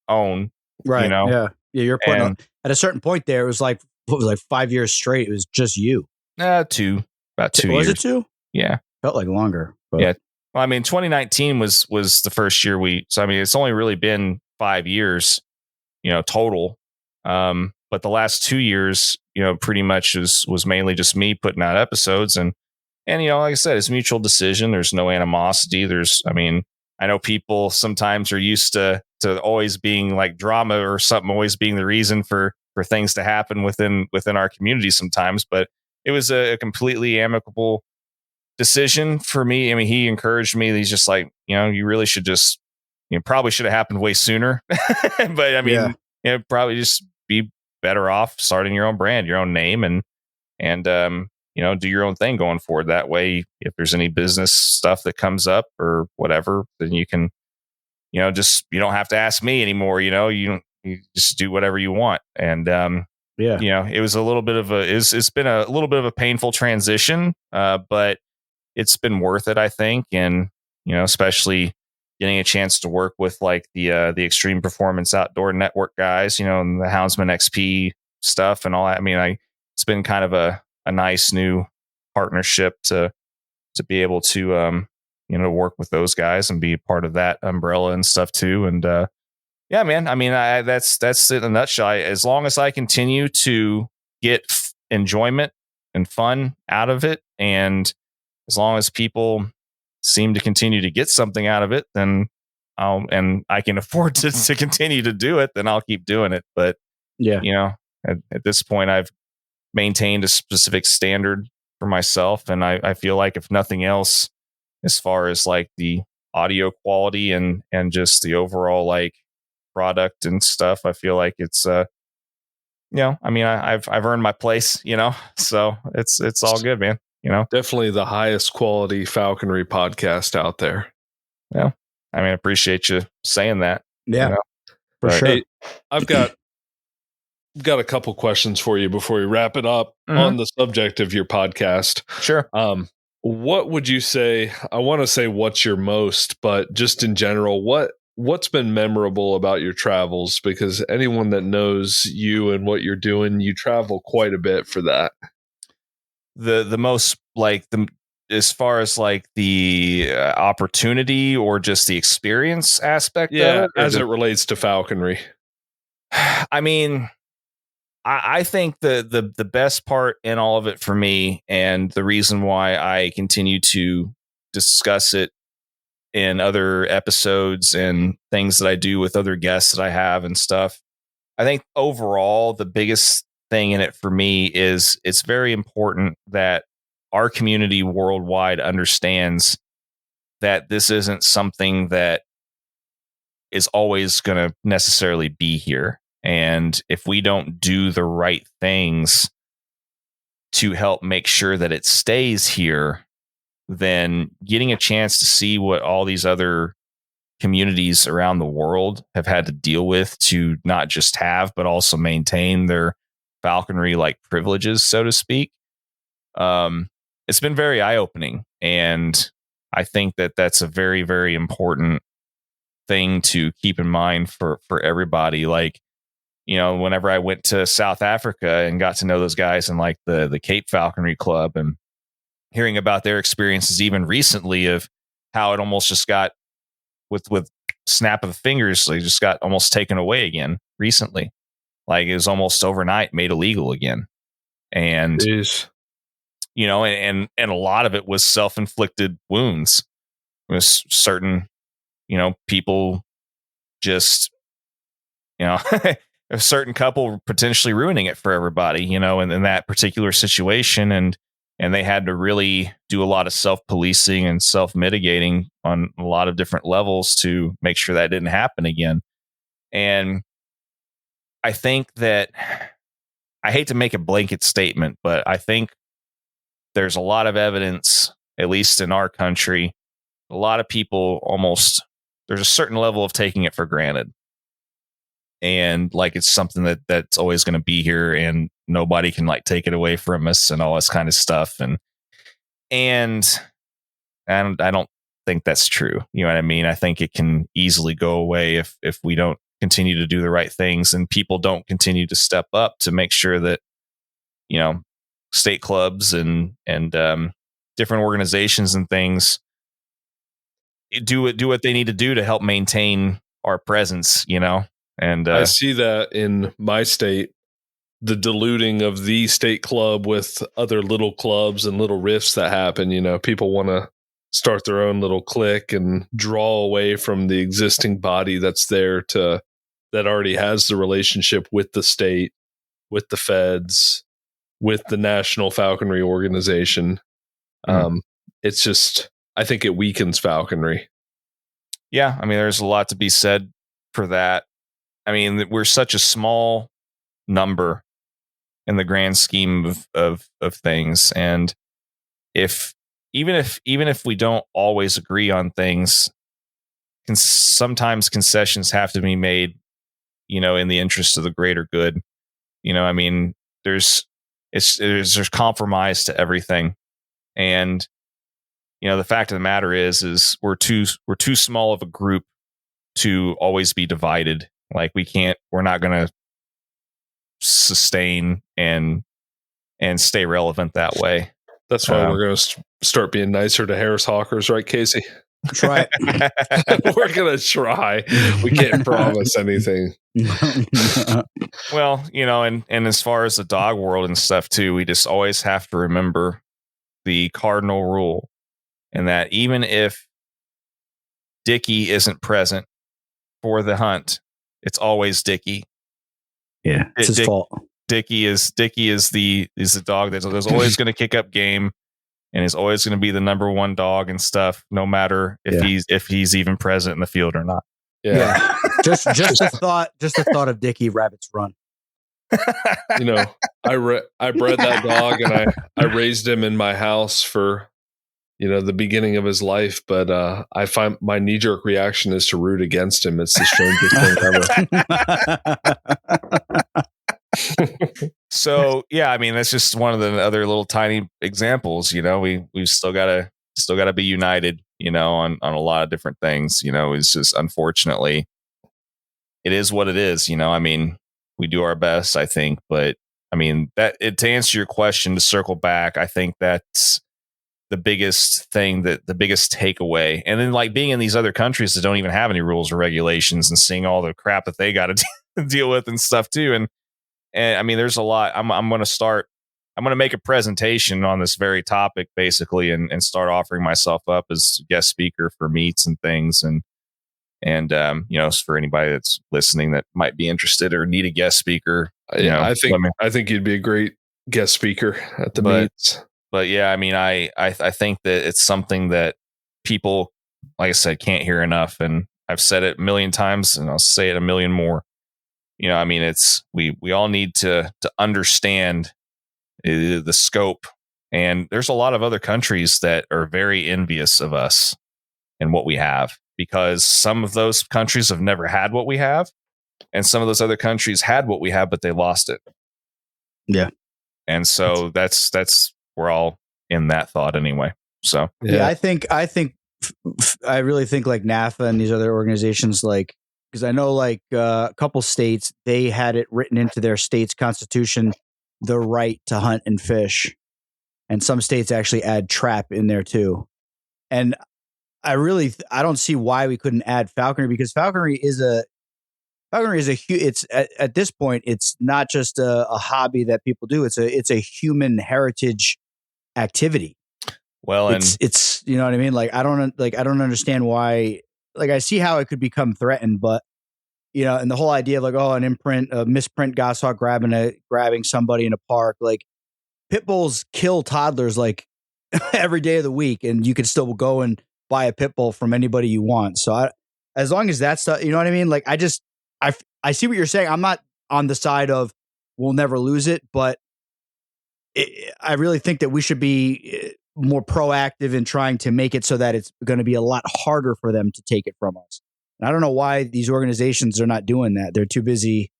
Speaker 3: own.
Speaker 2: Right.
Speaker 3: You know?
Speaker 2: Yeah. You're putting at a certain point there. It was like, what was it, like 5 years straight? It was just you.
Speaker 3: About 2 years.
Speaker 2: Was it 2?
Speaker 3: Yeah.
Speaker 2: Felt like longer. But.
Speaker 3: Yeah. Well, I mean, 2019 was the first year so I mean, it's only really been 5 years, total. But the last 2 years, pretty much was mainly just me putting out episodes, and like I said, it's a mutual decision. There's no animosity. I know people sometimes are used to always being like drama or something, always being the reason for things to happen within our community sometimes, but it was a completely amicable decision for me. I mean, he encouraged me. He's just like, you really should just, probably should have happened way sooner, but I mean, probably just be better off starting your own brand, your own name, and do your own thing going forward. That way, if there's any business stuff that comes up or whatever, then you can, you don't have to ask me anymore. You just do whatever you want. And, it was a little bit of it's been a little bit of a painful transition, but it's been worth it, I think. And, especially getting a chance to work with like the Extreme Performance Outdoor Network guys, and the Houndsman XP stuff and all that. I mean, it's been kind of a nice new partnership to be able to, work with those guys and be a part of that umbrella and stuff too. And, yeah, man, I mean, that's it in a nutshell. As long as I continue to get enjoyment and fun out of it, and as long as people seem to continue to get something out of it, then and I can afford to continue to do it, then I'll keep doing it. But at this point, I've maintained a specific standard for myself, and I feel like if nothing else, as far as like the audio quality and just the overall like product and stuff, I feel like it's I mean, I've earned my place, so it's all good, man.
Speaker 1: Definitely the highest quality falconry podcast out there.
Speaker 3: Yeah, I mean, I appreciate you saying that.
Speaker 2: Yeah, for sure.
Speaker 1: Hey, I've got a couple questions for you before we wrap it up on the subject of your podcast.
Speaker 3: Sure.
Speaker 1: What would you say? I want to say what's your most, but just in general, what's been memorable about your travels? Because anyone that knows you and what you're doing, you travel quite a bit for that.
Speaker 3: The most, like, as far as like the opportunity or just the experience aspect of it,
Speaker 1: as it relates to falconry.
Speaker 3: I mean, I think the best part in all of it for me, and the reason why I continue to discuss it in other episodes and things that I do with other guests that I have and stuff, I think overall the biggest thing in it for me is it's very important that our community worldwide understands that this isn't something that is always going to necessarily be here. And if we don't do the right things to help make sure that it stays here, then getting a chance to see what all these other communities around the world have had to deal with to not just have, but also maintain their falconry like privileges, so to speak. It's been very eye-opening. And I think that that's a very, very important thing to keep in mind for everybody. Like, whenever I went to South Africa and got to know those guys in like the Cape Falconry Club, and hearing about their experiences even recently of how it almost just got with snap of the fingers, they just got almost taken away again recently. Like it was almost overnight made illegal again. And,
Speaker 1: Jeez.
Speaker 3: And a lot of it was self-inflicted wounds. It was certain, people just, a certain couple potentially ruining it for everybody, in that particular situation. And they had to really do a lot of self-policing and self-mitigating on a lot of different levels to make sure that didn't happen again. And I think that, I hate to make a blanket statement, but I think there's a lot of evidence, at least in our country, a lot of people there's a certain level of taking it for granted. and like it's something that's always going to be here and nobody can like take it away from us and all this kind of stuff. And I don't think that's true. You know what I mean? I think it can easily go away if we don't continue to do the right things and people don't continue to step up to make sure that, you know, state clubs and different organizations and things do what they need to do to help maintain our presence, you know. And
Speaker 1: I see that in my state, the diluting of the state club with other little clubs and little rifts that happen. You know, people want to start their own little clique and draw away from the existing body that's there that already has the relationship with the state, with the feds, with the National Falconry Organization. It's just, I think it weakens falconry.
Speaker 3: Yeah, I mean, there's a lot to be said for that. I mean, we're such a small number in the grand scheme of things, and even if we don't always agree on things, sometimes concessions have to be made, you know, in the interest of the greater good. You know, I mean, there's compromise to everything, and you know, the fact of the matter is we're too small of a group to always be divided. Like we're not going to sustain and stay relevant that way.
Speaker 1: That's why we're going to start being nicer to Harris Hawkers, right, Casey?
Speaker 2: Try.
Speaker 1: We're going to try. We can't promise anything.
Speaker 3: Well, you know, and as far as the dog world and stuff too, we just always have to remember the cardinal rule, and that even if Dickie isn't present for the hunt, it's always Dickie.
Speaker 2: Yeah, it's his fault.
Speaker 3: Dickie is the dog that's always going to kick up game and is always going to be the number one dog and stuff, no matter if he's even present in the field or not.
Speaker 2: Yeah. just the thought of Dickie Rabbit's Run.
Speaker 1: You know, I bred that dog and I raised him in my house for, you know, the beginning of his life, but I find my knee-jerk reaction is to root against him. It's the strangest thing ever.
Speaker 3: So yeah, I mean, that's just one of the other little tiny examples. You know, we've still gotta be united, you know, on a lot of different things. You know, it's just, unfortunately, it is what it is. You know, I mean, we do our best, I think, but I mean, to answer your question, to circle back, I think that's the biggest thing, the biggest takeaway. And then like being in these other countries that don't even have any rules or regulations and seeing all the crap that they got to deal with and stuff too. And I mean, there's a lot. I'm going to make a presentation on this very topic basically, and start offering myself up as guest speaker for meets and things. And you know, for anybody that's listening that might be interested or need a guest speaker, you know,
Speaker 1: I think you'd be a great guest speaker at the meets.
Speaker 3: But yeah, I mean, I think that it's something that people, like I said, can't hear enough. And I've said it a million times and I'll say it a million more. You know, I mean, it's, we all need to understand the scope. And there's a lot of other countries that are very envious of us and what we have, because some of those countries have never had what we have. And some of those other countries had what we have, but they lost it.
Speaker 2: Yeah.
Speaker 3: And so that's, we're all in that thought anyway. So,
Speaker 2: yeah, I really think like NAFA and these other organizations, like, because I know like a couple states, they had it written into their state's constitution, the right to hunt and fish. And some states actually add trap in there too. And I don't see why we couldn't add falconry, because falconry is at this point, it's not just a hobby that people do. It's a human heritage activity.
Speaker 3: Well,
Speaker 2: it's you know what I mean? Like I don't understand why. Like I see how it could become threatened, but you know, and the whole idea of like, oh, a misprint goshawk grabbing somebody in a park, like pit bulls kill toddlers like every day of the week, and you can still go and buy a pit bull from anybody you want. So as long as that's you know what I mean? Like I see what you're saying. I'm not on the side of we'll never lose it, but I really think that we should be more proactive in trying to make it so that it's going to be a lot harder for them to take it from us. And I don't know why these organizations are not doing that. They're too busy,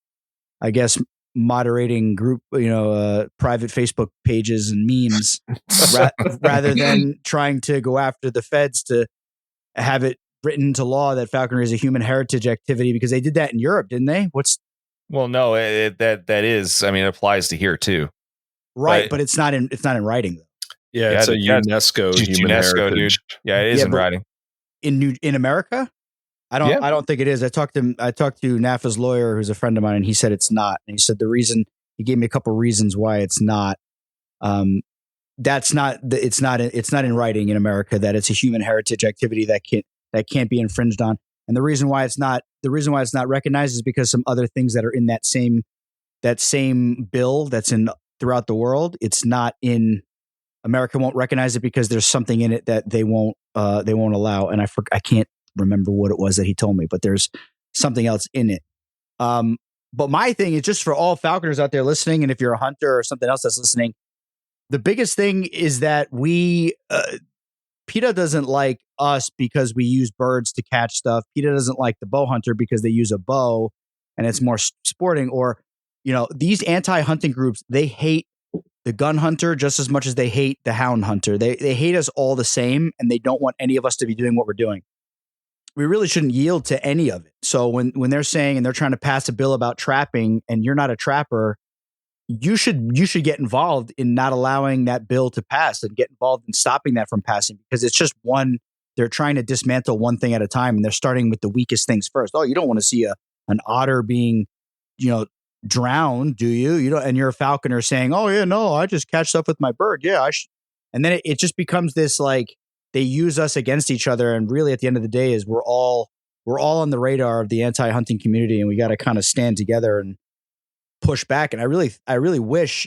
Speaker 2: I guess, moderating group, private Facebook pages and memes rather than trying to go after the feds to have it written into law that falconry is a human heritage activity, because they did that in Europe, didn't they?
Speaker 3: Well, no, that is. I mean, it applies to here too.
Speaker 2: Right, but it's not in writing.
Speaker 1: Yeah, it's a UNESCO human heritage.
Speaker 3: Dude. Yeah, it is in writing.
Speaker 2: In America? I don't think it is. I talked to NAFA's lawyer, who's a friend of mine, and he said it's not. And he said he gave me a couple of reasons why it's not. It's not in writing in America that it's a human heritage activity that can't be infringed on. And the reason why it's not recognized is because some other things that are in that same bill that's in throughout the world, it's not in America. Won't recognize it because there's something in it that they won't allow. And I can't remember what it was that he told me, but there's something else in it. But my thing is, just for all falconers out there listening, and if you're a hunter or something else that's listening, the biggest thing is that PETA doesn't like us because we use birds to catch stuff. PETA doesn't like the bow hunter because they use a bow and it's more sporting. Or, these anti-hunting groups, they hate the gun hunter just as much as they hate the hound hunter. They hate us all the same, and they don't want any of us to be doing what we're doing. We really shouldn't yield to any of it. So when they're saying, and they're trying to pass a bill about trapping, and you're not a trapper, you should get involved in not allowing that bill to pass, and get involved in stopping that from passing, because it's just they're trying to dismantle one thing at a time, and they're starting with the weakest things first. Oh, you don't want to see an otter being, drowned, do you? You don't, and you're a falconer saying, oh yeah, no, I just catch stuff with my bird. Yeah, and then it just becomes this, like, they use us against each other. And really, at the end of the day, is we're all on the radar of the anti-hunting community, and we got to kind of stand together and push back. And I really wish,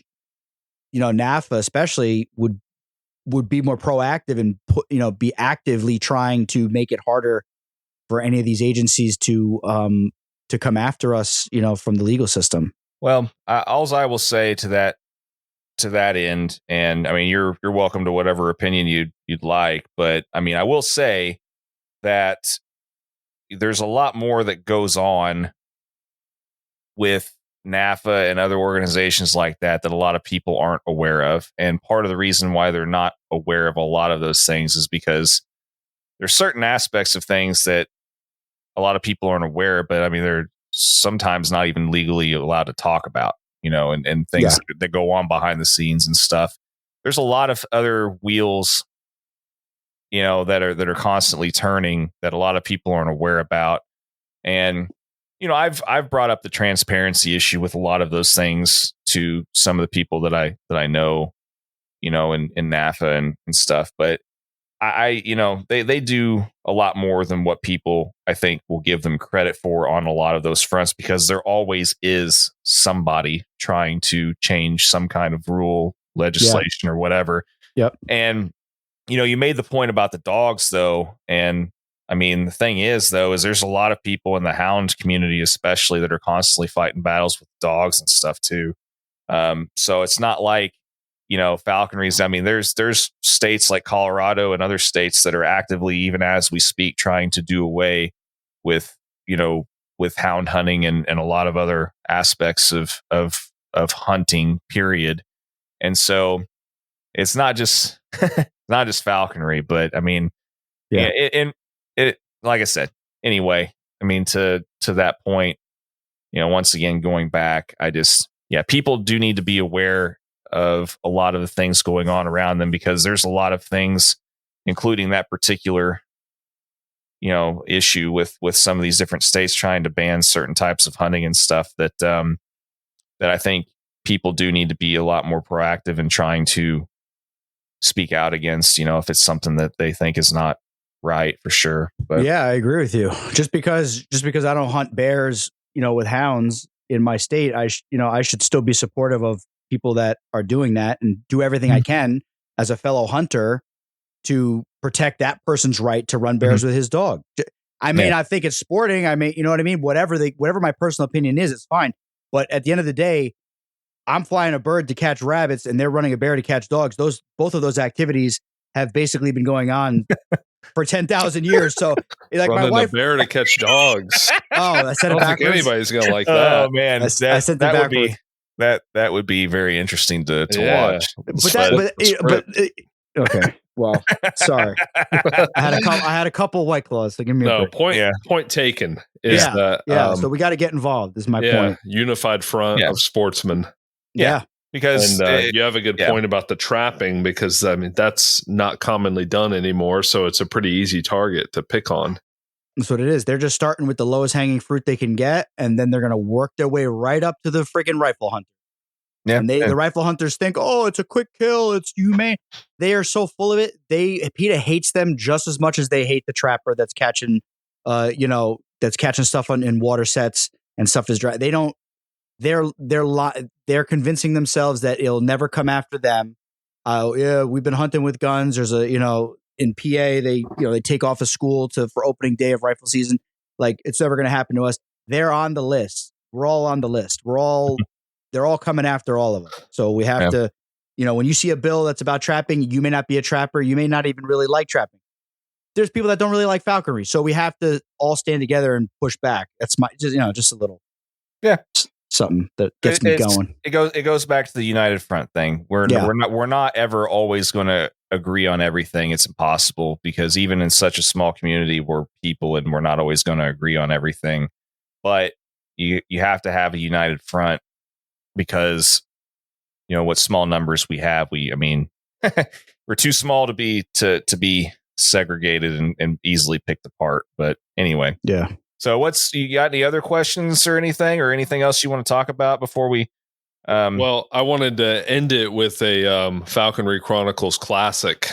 Speaker 2: NAFA especially would be more proactive and be actively trying to make it harder for any of these agencies to come after us, from the legal system.
Speaker 3: Well, all I will say to that end, and I mean, you're welcome to whatever opinion you'd like, but I mean, I will say that there's a lot more that goes on with NAFA and other organizations like that a lot of people aren't aware of. And part of the reason why they're not aware of a lot of those things is because there's certain aspects of things that a lot of people aren't aware of, but I mean, they're sometimes not even legally allowed to talk about, and things that go on behind the scenes and stuff. There's a lot of other wheels, that are constantly turning that a lot of people aren't aware about. And, I've brought up the transparency issue with a lot of those things to some of the people that I know, in NAFA and stuff. But they do a lot more than what people, I think, will give them credit for on a lot of those fronts, because there always is somebody trying to change some kind of rule, legislation, or whatever.
Speaker 2: Yep.
Speaker 3: And, you made the point about the dogs, though. And I mean, the thing is, though, is there's a lot of people in the hound community, especially, that are constantly fighting battles with dogs and stuff, too. So it's not like, falconries. I mean, there's states like Colorado and other states that are actively, even as we speak, trying to do away with, with hound hunting and a lot of other aspects of hunting, period. And so it's not just falconry, but I mean, it like I said, anyway, I mean, to that point, once again, going back, people do need to be aware of a lot of the things going on around them, because there's a lot of things, including that particular, issue with some of these different states trying to ban certain types of hunting and stuff that I think people do need to be a lot more proactive in trying to speak out against, if it's something that they think is not right, for sure. But
Speaker 2: yeah, I agree with you. Just because I don't hunt bears, with hounds in my state, I should still be supportive of people that are doing that, and do everything I can as a fellow hunter to protect that person's right to run bears with his dog. I may not think it's sporting. I may, what I mean? Whatever my personal opinion is, it's fine. But at the end of the day, I'm flying a bird to catch rabbits, and they're running a bear to catch dogs. Both of those activities have basically been going on for 10,000 years. So like
Speaker 1: Running
Speaker 2: my wife,
Speaker 1: a bear to catch dogs.
Speaker 2: I said
Speaker 1: I
Speaker 2: it
Speaker 1: don't think
Speaker 2: backwards.
Speaker 1: anybody's gonna like that.
Speaker 3: Oh man,
Speaker 2: I said it
Speaker 3: that would be
Speaker 2: backwards.
Speaker 3: that would be very interesting to
Speaker 1: Yeah.
Speaker 3: watch.
Speaker 2: Okay. Well, sorry. I had a couple White Claws. So give me a break.
Speaker 1: Point taken is that
Speaker 2: so we got to get involved. Is my point.
Speaker 1: Unified front of sportsmen.
Speaker 2: Yeah.
Speaker 3: Because
Speaker 1: you have a good point about the trapping, because I mean that's not commonly done anymore, so it's a pretty easy target to pick on.
Speaker 2: That's what it is. They're just starting with the lowest hanging fruit they can get, and then they're going to work their way right up to the freaking rifle hunter. Yeah, and the rifle hunters think, oh, it's a quick kill, it's humane. They are so full of it. PETA hates them just as much as they hate the trapper that's catching, that's catching stuff in water sets and stuff is dry. They don't. They're convincing themselves that it'll never come after them. We've been hunting with guns. There's in PA they take off of school for opening day of rifle season. Like it's never going to happen to us. They're on the list. We're all on the list. They're all coming after all of us. So we have to, when you see a bill that's about trapping, you may not be a trapper. You may not even really like trapping. There's people that don't really like falconry. So we have to all stand together and push back. That's just a little, something that gets me going.
Speaker 3: It goes back to the United Front thing. We're not ever always going to agree on everything. It's impossible, because even in such a small community, we're people and we're not always going to agree on everything. But you have to have a united front, because what small numbers we have, we're too small to be segregated and easily picked apart. But anyway, so you got any other questions or anything else you want to talk about before we
Speaker 1: well, I wanted to end it with a Falconry Chronicles classic.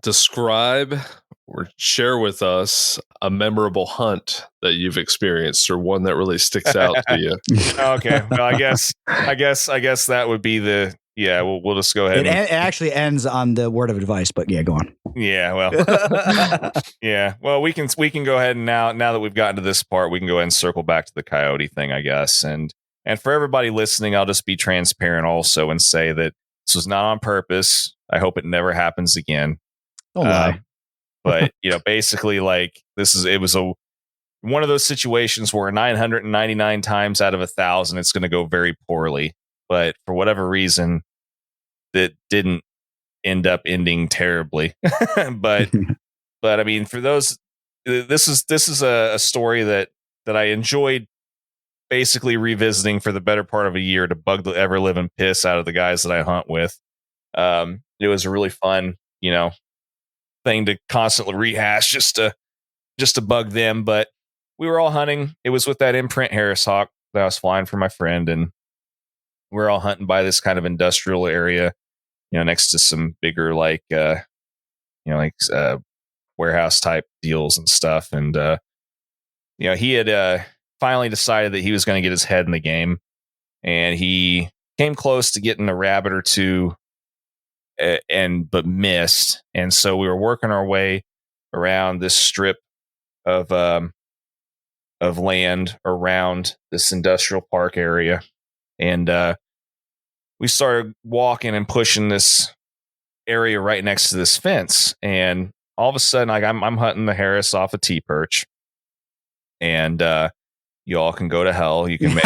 Speaker 1: Describe or share with us a memorable hunt that you've experienced, or one that really sticks out to you.
Speaker 3: Okay. Well, I guess that would be we'll just go ahead.
Speaker 2: It actually ends on the word of advice, but go on.
Speaker 3: Yeah. Well, well, we can go ahead and now that we've gotten to this part, we can go ahead and circle back to the coyote thing, I guess. And for everybody listening, I'll just be transparent also and say that this was not on purpose. I hope it never happens again.
Speaker 2: Don't lie.
Speaker 3: But basically, like it was one of those situations where 999 times out of 1,000, it's going to go very poorly. But for whatever reason, that didn't end up ending terribly. but I mean, for those, this is a story that I enjoyed basically revisiting for the better part of a year to bug the ever living piss out of the guys that I hunt with. It was a really fun, thing to constantly rehash just to bug them. But we were all hunting. It was with that imprint Harris hawk that I was flying for my friend, and we're all hunting by this kind of industrial area, next to some bigger warehouse type deals and stuff. And he had finally decided that he was going to get his head in the game, and he came close to getting a rabbit or two, but missed. And so we were working our way around this strip of land around this industrial park area, and we started walking and pushing this area right next to this fence. And all of a sudden, I'm hunting the Harris off a T-perch, and you all can go to hell. You can make.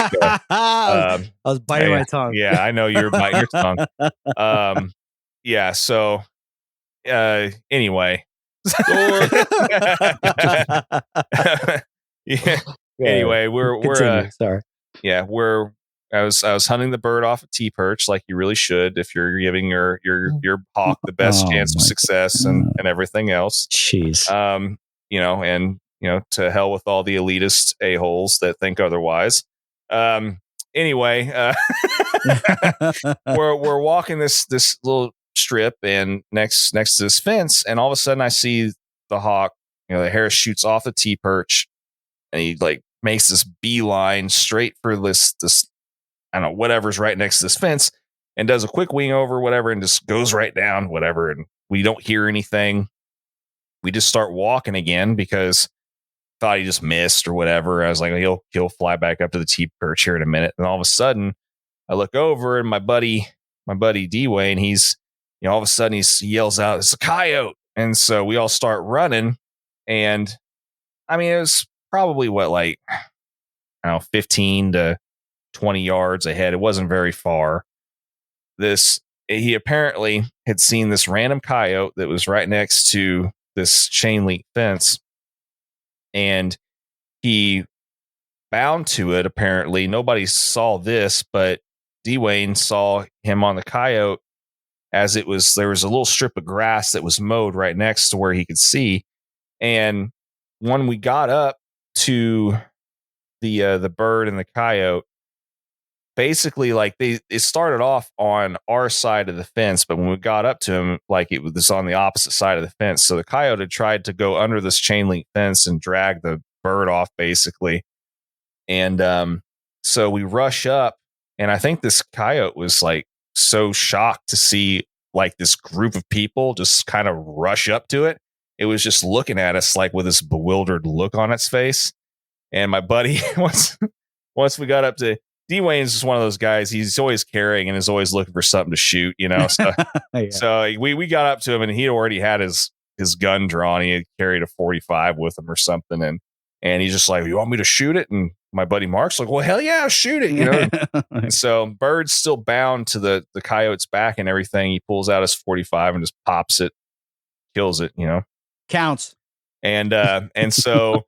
Speaker 2: I was biting my tongue.
Speaker 3: Yeah, I know you're biting your tongue. Yeah. So, anyway. Anyway, we're
Speaker 2: sorry.
Speaker 3: Yeah, I was hunting the bird off a T-perch, like you really should if you're giving your hawk the best chance of success and everything else.
Speaker 2: Jeez.
Speaker 3: To hell with all the elitist a-holes that think otherwise. Anyway, we're walking this little strip and next to this fence, and all of a sudden I see the hawk, the Harris shoots off the T-perch, and he makes this beeline straight for this I don't know, whatever's right next to this fence, and does a quick wing over, whatever, and just goes right down, whatever. And we don't hear anything. We just start walking again because I thought he just missed or whatever. I was like, he'll fly back up to the T-perch here in a minute. And all of a sudden, I look over, and my buddy D-Way, and he's, all of a sudden he yells out, "It's a coyote!" And so we all start running, and I mean, it was probably like, I don't know, 15 to 20 yards ahead. It wasn't very far. He apparently had seen this random coyote that was right next to this chain link fence, and he bound to it. Apparently nobody saw this, but Dwayne saw him on the coyote as there was a little strip of grass that was mowed right next to where he could see. And when we got up to the bird and the coyote, basically, like, it started off on our side of the fence, but when we got up to him, like, it was on the opposite side of the fence. So the coyote had tried to go under this chain link fence and drag the bird off, basically. And so we rush up, and I think this coyote was like so shocked to see like this group of people just kind of rush up to it. It was just looking at us like with this bewildered look on its face. And my buddy, once we got up to Dwayne's, just one of those guys. He's always carrying and is always looking for something to shoot, you know. So,
Speaker 2: Yeah.
Speaker 3: so we got up to him, and he already had his gun drawn. He had carried a 45 with him or something, and he's just like, "You want me to shoot it?" And my buddy Mark's like, "Well, hell yeah, shoot it!" You know. And so Bird's still bound to the coyote's back and everything. He pulls out his 45 and just pops it, kills it, you know.
Speaker 2: Counts.
Speaker 3: And so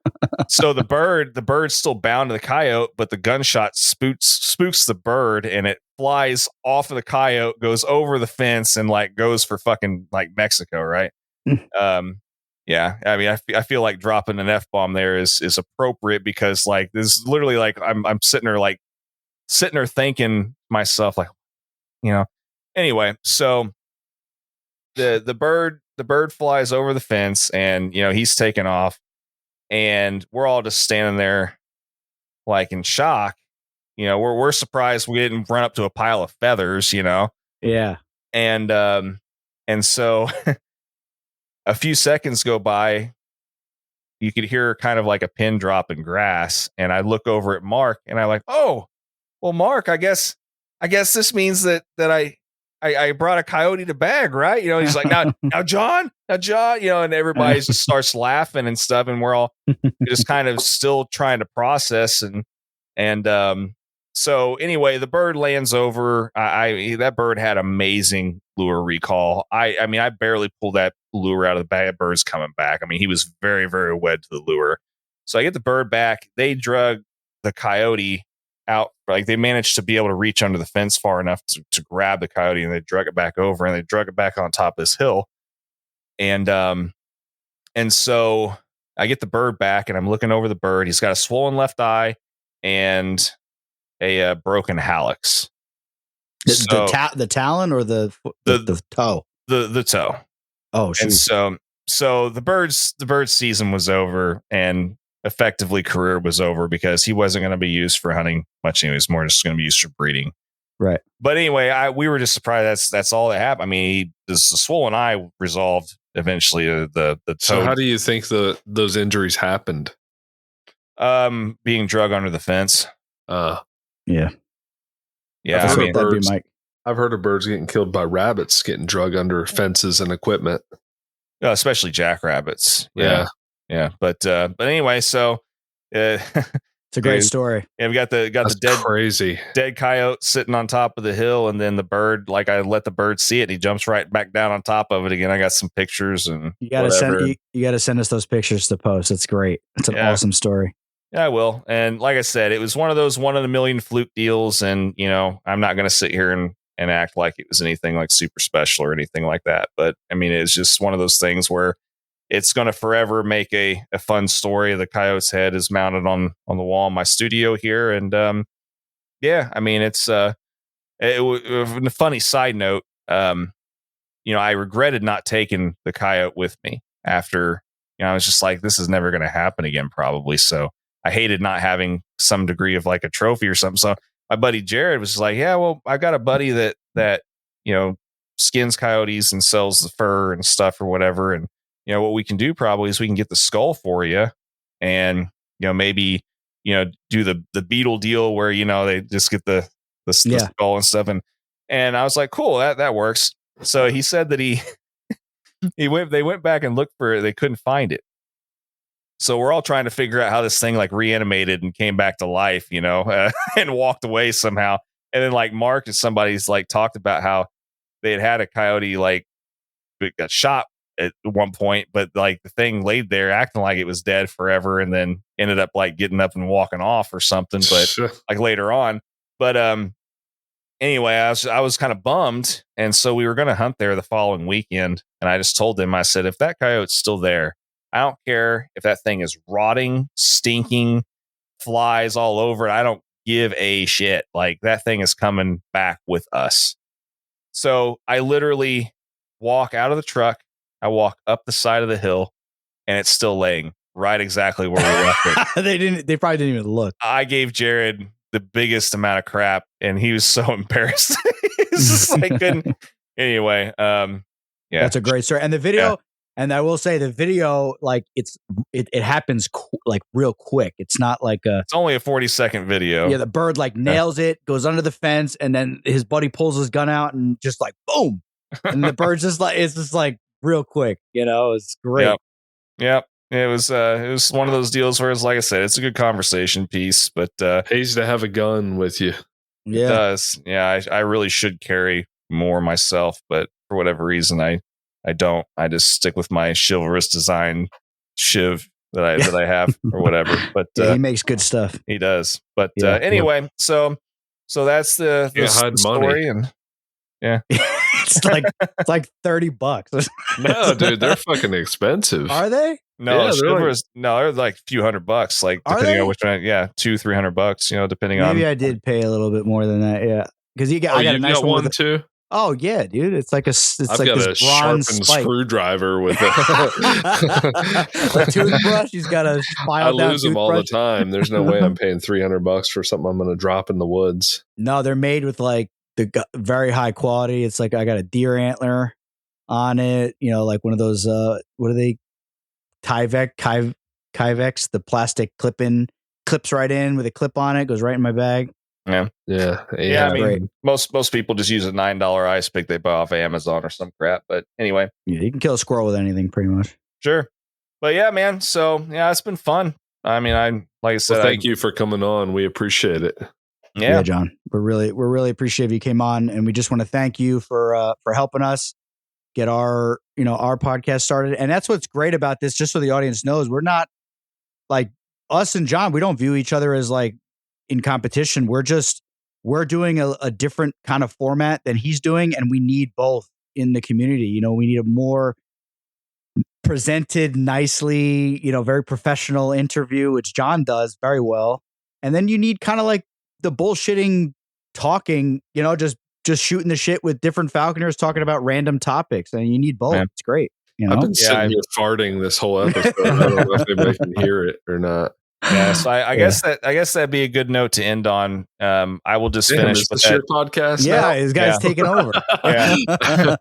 Speaker 3: the bird's still bound to the coyote, but the gunshot spooks the bird, and it flies off of the coyote, goes over the fence, and like goes for fucking like Mexico, right? Yeah, I mean, I feel like dropping an F-bomb there is appropriate, because like this is literally like I'm sitting there thinking to myself, like, you know. Anyway, so the bird flies over the fence, and, you know, he's taken off, and we're all just standing there like in shock. You know, we're surprised we didn't run up to a pile of feathers, you know.
Speaker 2: Yeah.
Speaker 3: And so a few seconds go by, you could hear kind of like a pin drop in grass, and I look over at Mark, and I'm like, "Oh, well, Mark, I guess this means that I brought a coyote to bag, right?" You know, he's like, now John, you know, and everybody just starts laughing and stuff, and we're all just kind of still trying to process, and so anyway, the bird lands over. That bird had amazing lure recall. I mean, I barely pulled that lure out of the bag. That bird's coming back. I mean, he was very, very wed to the lure. So I get the bird back. They drug the coyote out. Like, they managed to be able to reach under the fence far enough to grab the coyote, and they drug it back over, and they drug it back on top of this hill. And so I get the bird back, and I'm looking over the bird. He's got a swollen left eye and a broken hallux.
Speaker 2: The talon or the toe?
Speaker 3: The toe.
Speaker 2: Oh, shoot.
Speaker 3: And so the bird's season was over, and effectively career was over, because he wasn't going to be used for hunting much anyways, more just going to be used for breeding.
Speaker 2: Right.
Speaker 3: But anyway, we were just surprised that's all that happened. I mean, the swollen eye resolved eventually. The toe.
Speaker 1: So how do you think those injuries happened?
Speaker 3: Being drug under the fence.
Speaker 2: Yeah.
Speaker 3: Yeah.
Speaker 1: I've heard of birds getting killed by rabbits getting drug under fences and equipment.
Speaker 3: Especially jackrabbits.
Speaker 1: Yeah.
Speaker 3: Yeah. But anyway, so
Speaker 2: it's a great story.
Speaker 3: Yeah, we got the
Speaker 1: crazy
Speaker 3: dead coyote sitting on top of the hill, and then the bird, like, I let the bird see it, and he jumps right back down on top of it again. I got some pictures, and
Speaker 2: you gotta send us those pictures to post. It's great. It's an awesome story.
Speaker 3: Yeah, I will. And like I said, it was one of those 1 in a million fluke deals, and, you know, I'm not going to sit here and act like it was anything like super special or anything like that. But I mean, it's just one of those things where it's going to forever make a fun story. The coyote's head is mounted on the wall in my studio here. And yeah, I mean, it's a funny side note. You know, I regretted not taking the coyote with me after, you know, I was just like, this is never going to happen again, probably. So I hated not having some degree of like a trophy or something. So my buddy Jared was just like, yeah, well, I got a buddy that, you know, skins coyotes and sells the fur and stuff or whatever. And, you know, what we can do probably is we can get the skull for you, and, you know, maybe, you know, do the beetle deal where, you know, they just get the skull and stuff. And I was like, cool, that works. So he said that he They went back and looked for it. They couldn't find it. So we're all trying to figure out how this thing like reanimated and came back to life, and walked away somehow. And then like Mark and somebody's like talked about how they had a coyote like got shot at one point, but like the thing laid there acting like it was dead forever, and then ended up like getting up and walking off or something. But like later on, but anyway, I was kind of bummed, and so we were going to hunt there the following weekend, and I just told him, I said, if that coyote's still there, I don't care if that thing is rotting, stinking, flies all over it. I don't give a shit. Like that thing is coming back with us. So I literally walk out of the truck. I walk up the side of the hill, and it's still laying right exactly where we left it.
Speaker 2: They probably didn't even look.
Speaker 3: I gave Jared the biggest amount of crap, and he was so embarrassed. It's just like couldn't. Anyway, yeah,
Speaker 2: that's a great story. And the video, yeah. And I will say the video, like it happens like real quick. It's not like
Speaker 3: it's only a 40-second video.
Speaker 2: Yeah, the bird like nails it, goes under the fence, and then his buddy pulls his gun out and just like boom, and the bird's just like it's just like real quick. It's great.
Speaker 3: Yep. It was one of those deals where it's like I said, it's a good conversation piece, but
Speaker 1: pays to have a gun with you.
Speaker 2: Yeah.
Speaker 3: It does. Yeah, I really should carry more myself, but for whatever reason I don't. I just stick with my chivalrous design shiv that I have or whatever. But
Speaker 2: yeah, he makes good stuff.
Speaker 3: He does. But anyway, so that's the story, and yeah.
Speaker 2: it's like $30.
Speaker 1: No, dude, they're fucking expensive.
Speaker 2: Are they?
Speaker 3: No, they're like a few $100, like depending on which one. Yeah, $200-$300, depending on.
Speaker 2: Maybe I did pay a little bit more than that. Yeah, because I got a nice one
Speaker 1: too.
Speaker 2: Oh yeah, dude! It's like
Speaker 1: I've got a sharpened screwdriver with
Speaker 2: a toothbrush. He's got a
Speaker 1: I lose them all the time. There's no way I'm paying $300 for something I'm going to drop in the woods.
Speaker 2: No, they're made with like the very high quality. It's like I got a deer antler on it. Like one of those. What are they? Kyvex, the plastic clips right in with a clip on it. Goes right in my bag.
Speaker 3: Yeah. I mean,
Speaker 2: great.
Speaker 3: most people just use a $9 ice pick they buy off Amazon or some crap. But anyway,
Speaker 2: yeah, you can kill a squirrel with anything, pretty much.
Speaker 3: Sure, but yeah, man. So yeah, it's been fun. I mean, like I said,
Speaker 1: thank you for coming on. We appreciate it.
Speaker 2: Yeah, John, we're really appreciative you came on, and we just want to thank you for helping us get our podcast started. And that's what's great about this. Just so the audience knows, we're not like us and John. We don't view each other as like in competition. We're doing a different kind of format than he's doing, and we need both in the community. We need a more presented nicely, very professional interview, which John does very well. And then you need kind of like the bullshitting talking, just shooting the shit with different falconers talking about random topics, and you need both. Yeah. It's great.
Speaker 1: I've been sitting here farting this whole episode. I don't know if anybody can hear it or not.
Speaker 3: Yeah, so I guess that'd be a good note to end on. I will just finish with that.
Speaker 1: Your podcast.
Speaker 2: Yeah, now? This guy's taking over.
Speaker 3: Yeah,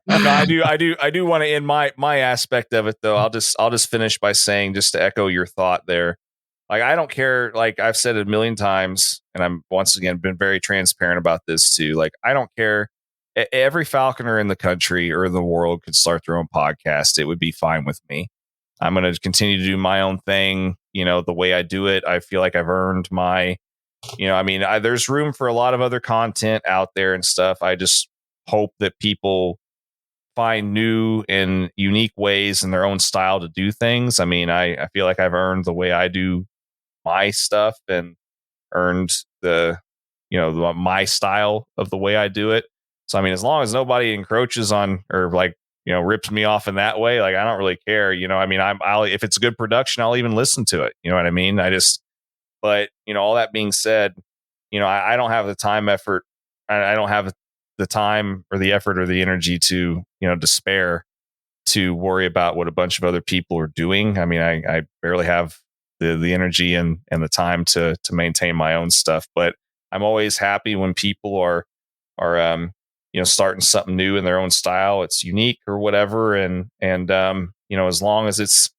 Speaker 3: I do want to end my aspect of it though. I'll just finish by saying, just to echo your thought there. Like I don't care. Like I've said it a million times, and I'm once again been very transparent about this too. Like I don't care. Every falconer in the country or in the world could start their own podcast. It would be fine with me. I'm going to continue to do my own thing. The way I do it, I feel like I've earned my, there's room for a lot of other content out there and stuff. I just hope that people find new and unique ways in their own style to do things. I mean, I feel like I've earned the way I do my stuff and earned my style of the way I do it. So, I mean, as long as nobody encroaches on or like, rips me off in that way, like I don't really care. I'll if it's a good production, I'll even listen to it. You know what I mean? But all that being said, I don't have the time, effort. I don't have the time or the effort or the energy to, despair to worry about what a bunch of other people are doing. I mean, I barely have the energy and the time to maintain my own stuff. But I'm always happy when people are starting something new in their own style. It's unique or whatever. And as long as it's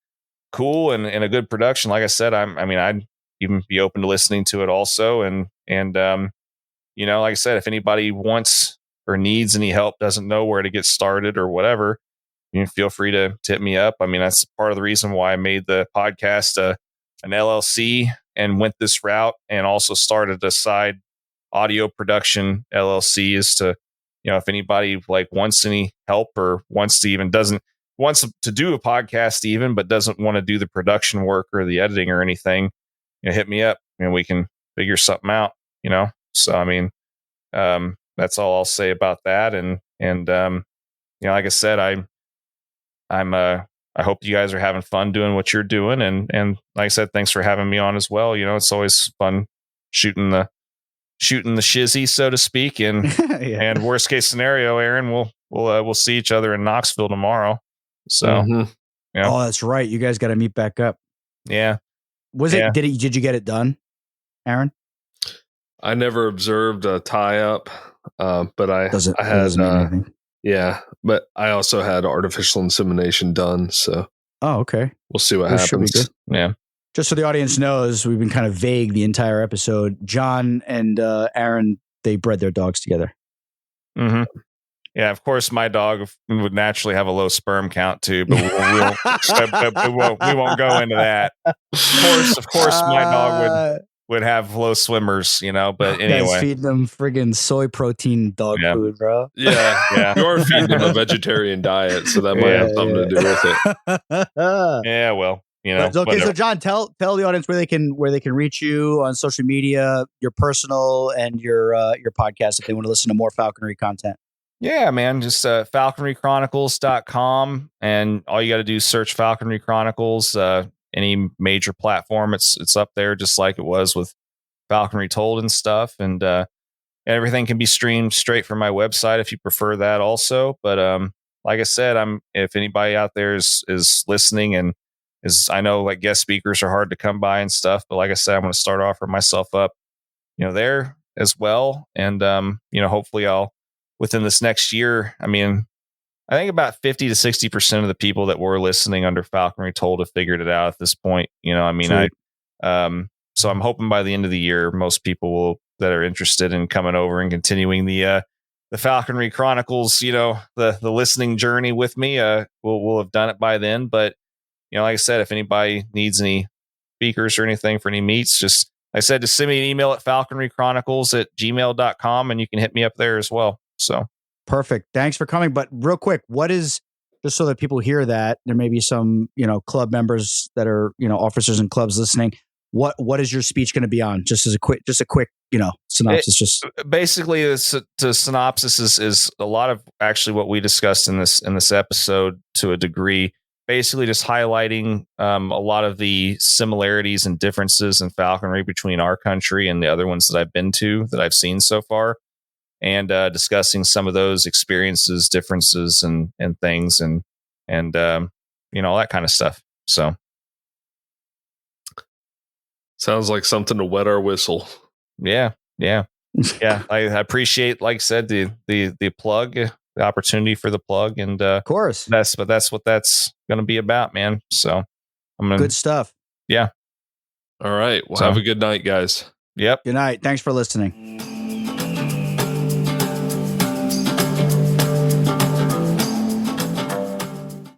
Speaker 3: cool and a good production, like I said, I'd even be open to listening to it also. And like I said, if anybody wants or needs any help, doesn't know where to get started or whatever, feel free to hit me up. I mean, that's part of the reason why I made the podcast an LLC and went this route, and also started a side audio production LLC, is to, if anybody like wants any help, or wants to do a podcast even, but doesn't want to do the production work or the editing or anything, hit me up and we can figure something out, So, I mean, that's all I'll say about that. And like I said, I hope you guys are having fun doing what you're doing. And like I said, thanks for having me on as well. It's always fun shooting the shizzy, so to speak. And
Speaker 2: Yeah.
Speaker 3: and worst case scenario, Aaron, we'll see each other in Knoxville tomorrow. So,
Speaker 2: Oh, that's right. You guys got to meet back up.
Speaker 3: Yeah.
Speaker 2: Did you get it done, Aaron?
Speaker 1: I never observed a tie up, but I had
Speaker 2: mean anything.
Speaker 1: Yeah, but I also had artificial insemination done. So,
Speaker 2: okay,
Speaker 1: we'll see what happens.
Speaker 2: Should be good.
Speaker 3: Yeah.
Speaker 2: Just so the audience knows, we've been kind of vague the entire episode. Jon and Aaron, they bred their dogs together.
Speaker 3: Mm-hmm. Yeah, of course, my dog would naturally have a low sperm count too, but we won't go into that. Of course, my dog would have low swimmers, But anyway,
Speaker 2: guys feed them friggin' soy protein dog food, bro.
Speaker 1: Yeah. You're feeding them a vegetarian diet, so that might have something to do with it.
Speaker 3: Yeah, well,
Speaker 2: Okay, so Jon, tell the audience where they can reach you on social media, your personal and your podcast, if they want to listen to more falconry content.
Speaker 3: Yeah, man, just falconrychronicles.com, and all you got to do is search Falconry Chronicles. Any major platform, it's up there, just like it was with Falconry Told and stuff. And everything can be streamed straight from my website if you prefer that also. But like I said, if anybody out there is listening, and I know like guest speakers are hard to come by and stuff, but like I said, I'm going to start offering myself up, there as well. And hopefully within this next year, I mean, I think about 50 to 60% of the people that were listening under Falconry Told have figured it out at this point. So I'm hoping by the end of the year, most people that are interested in coming over and continuing the Falconry Chronicles, the listening journey with me, we'll have done it by then. But, like I said, if anybody needs any speakers or anything for any meets, just send me an email at falconrychronicles@gmail.com, and you can hit me up there as well. So
Speaker 2: perfect. Thanks for coming. But real quick, just so that people hear that, there may be some, club members that are, officers in clubs listening. What is your speech going to be on? Just a quick, synopsis.
Speaker 3: Basically, the synopsis is a lot of actually what we discussed in this episode to a degree. Basically, just highlighting a lot of the similarities and differences in falconry between our country and the other ones that I've seen so far. And discussing some of those experiences, differences, and things, and all that kind of stuff. So,
Speaker 1: sounds like something to wet our whistle.
Speaker 3: Yeah. I appreciate, like I said, the plug, the opportunity for the plug, and
Speaker 2: of course,
Speaker 3: that's what that's going to be about, man. So,
Speaker 2: good stuff.
Speaker 3: Yeah.
Speaker 1: All right. Well, have a good night, guys.
Speaker 3: Yep.
Speaker 2: Good night. Thanks for listening.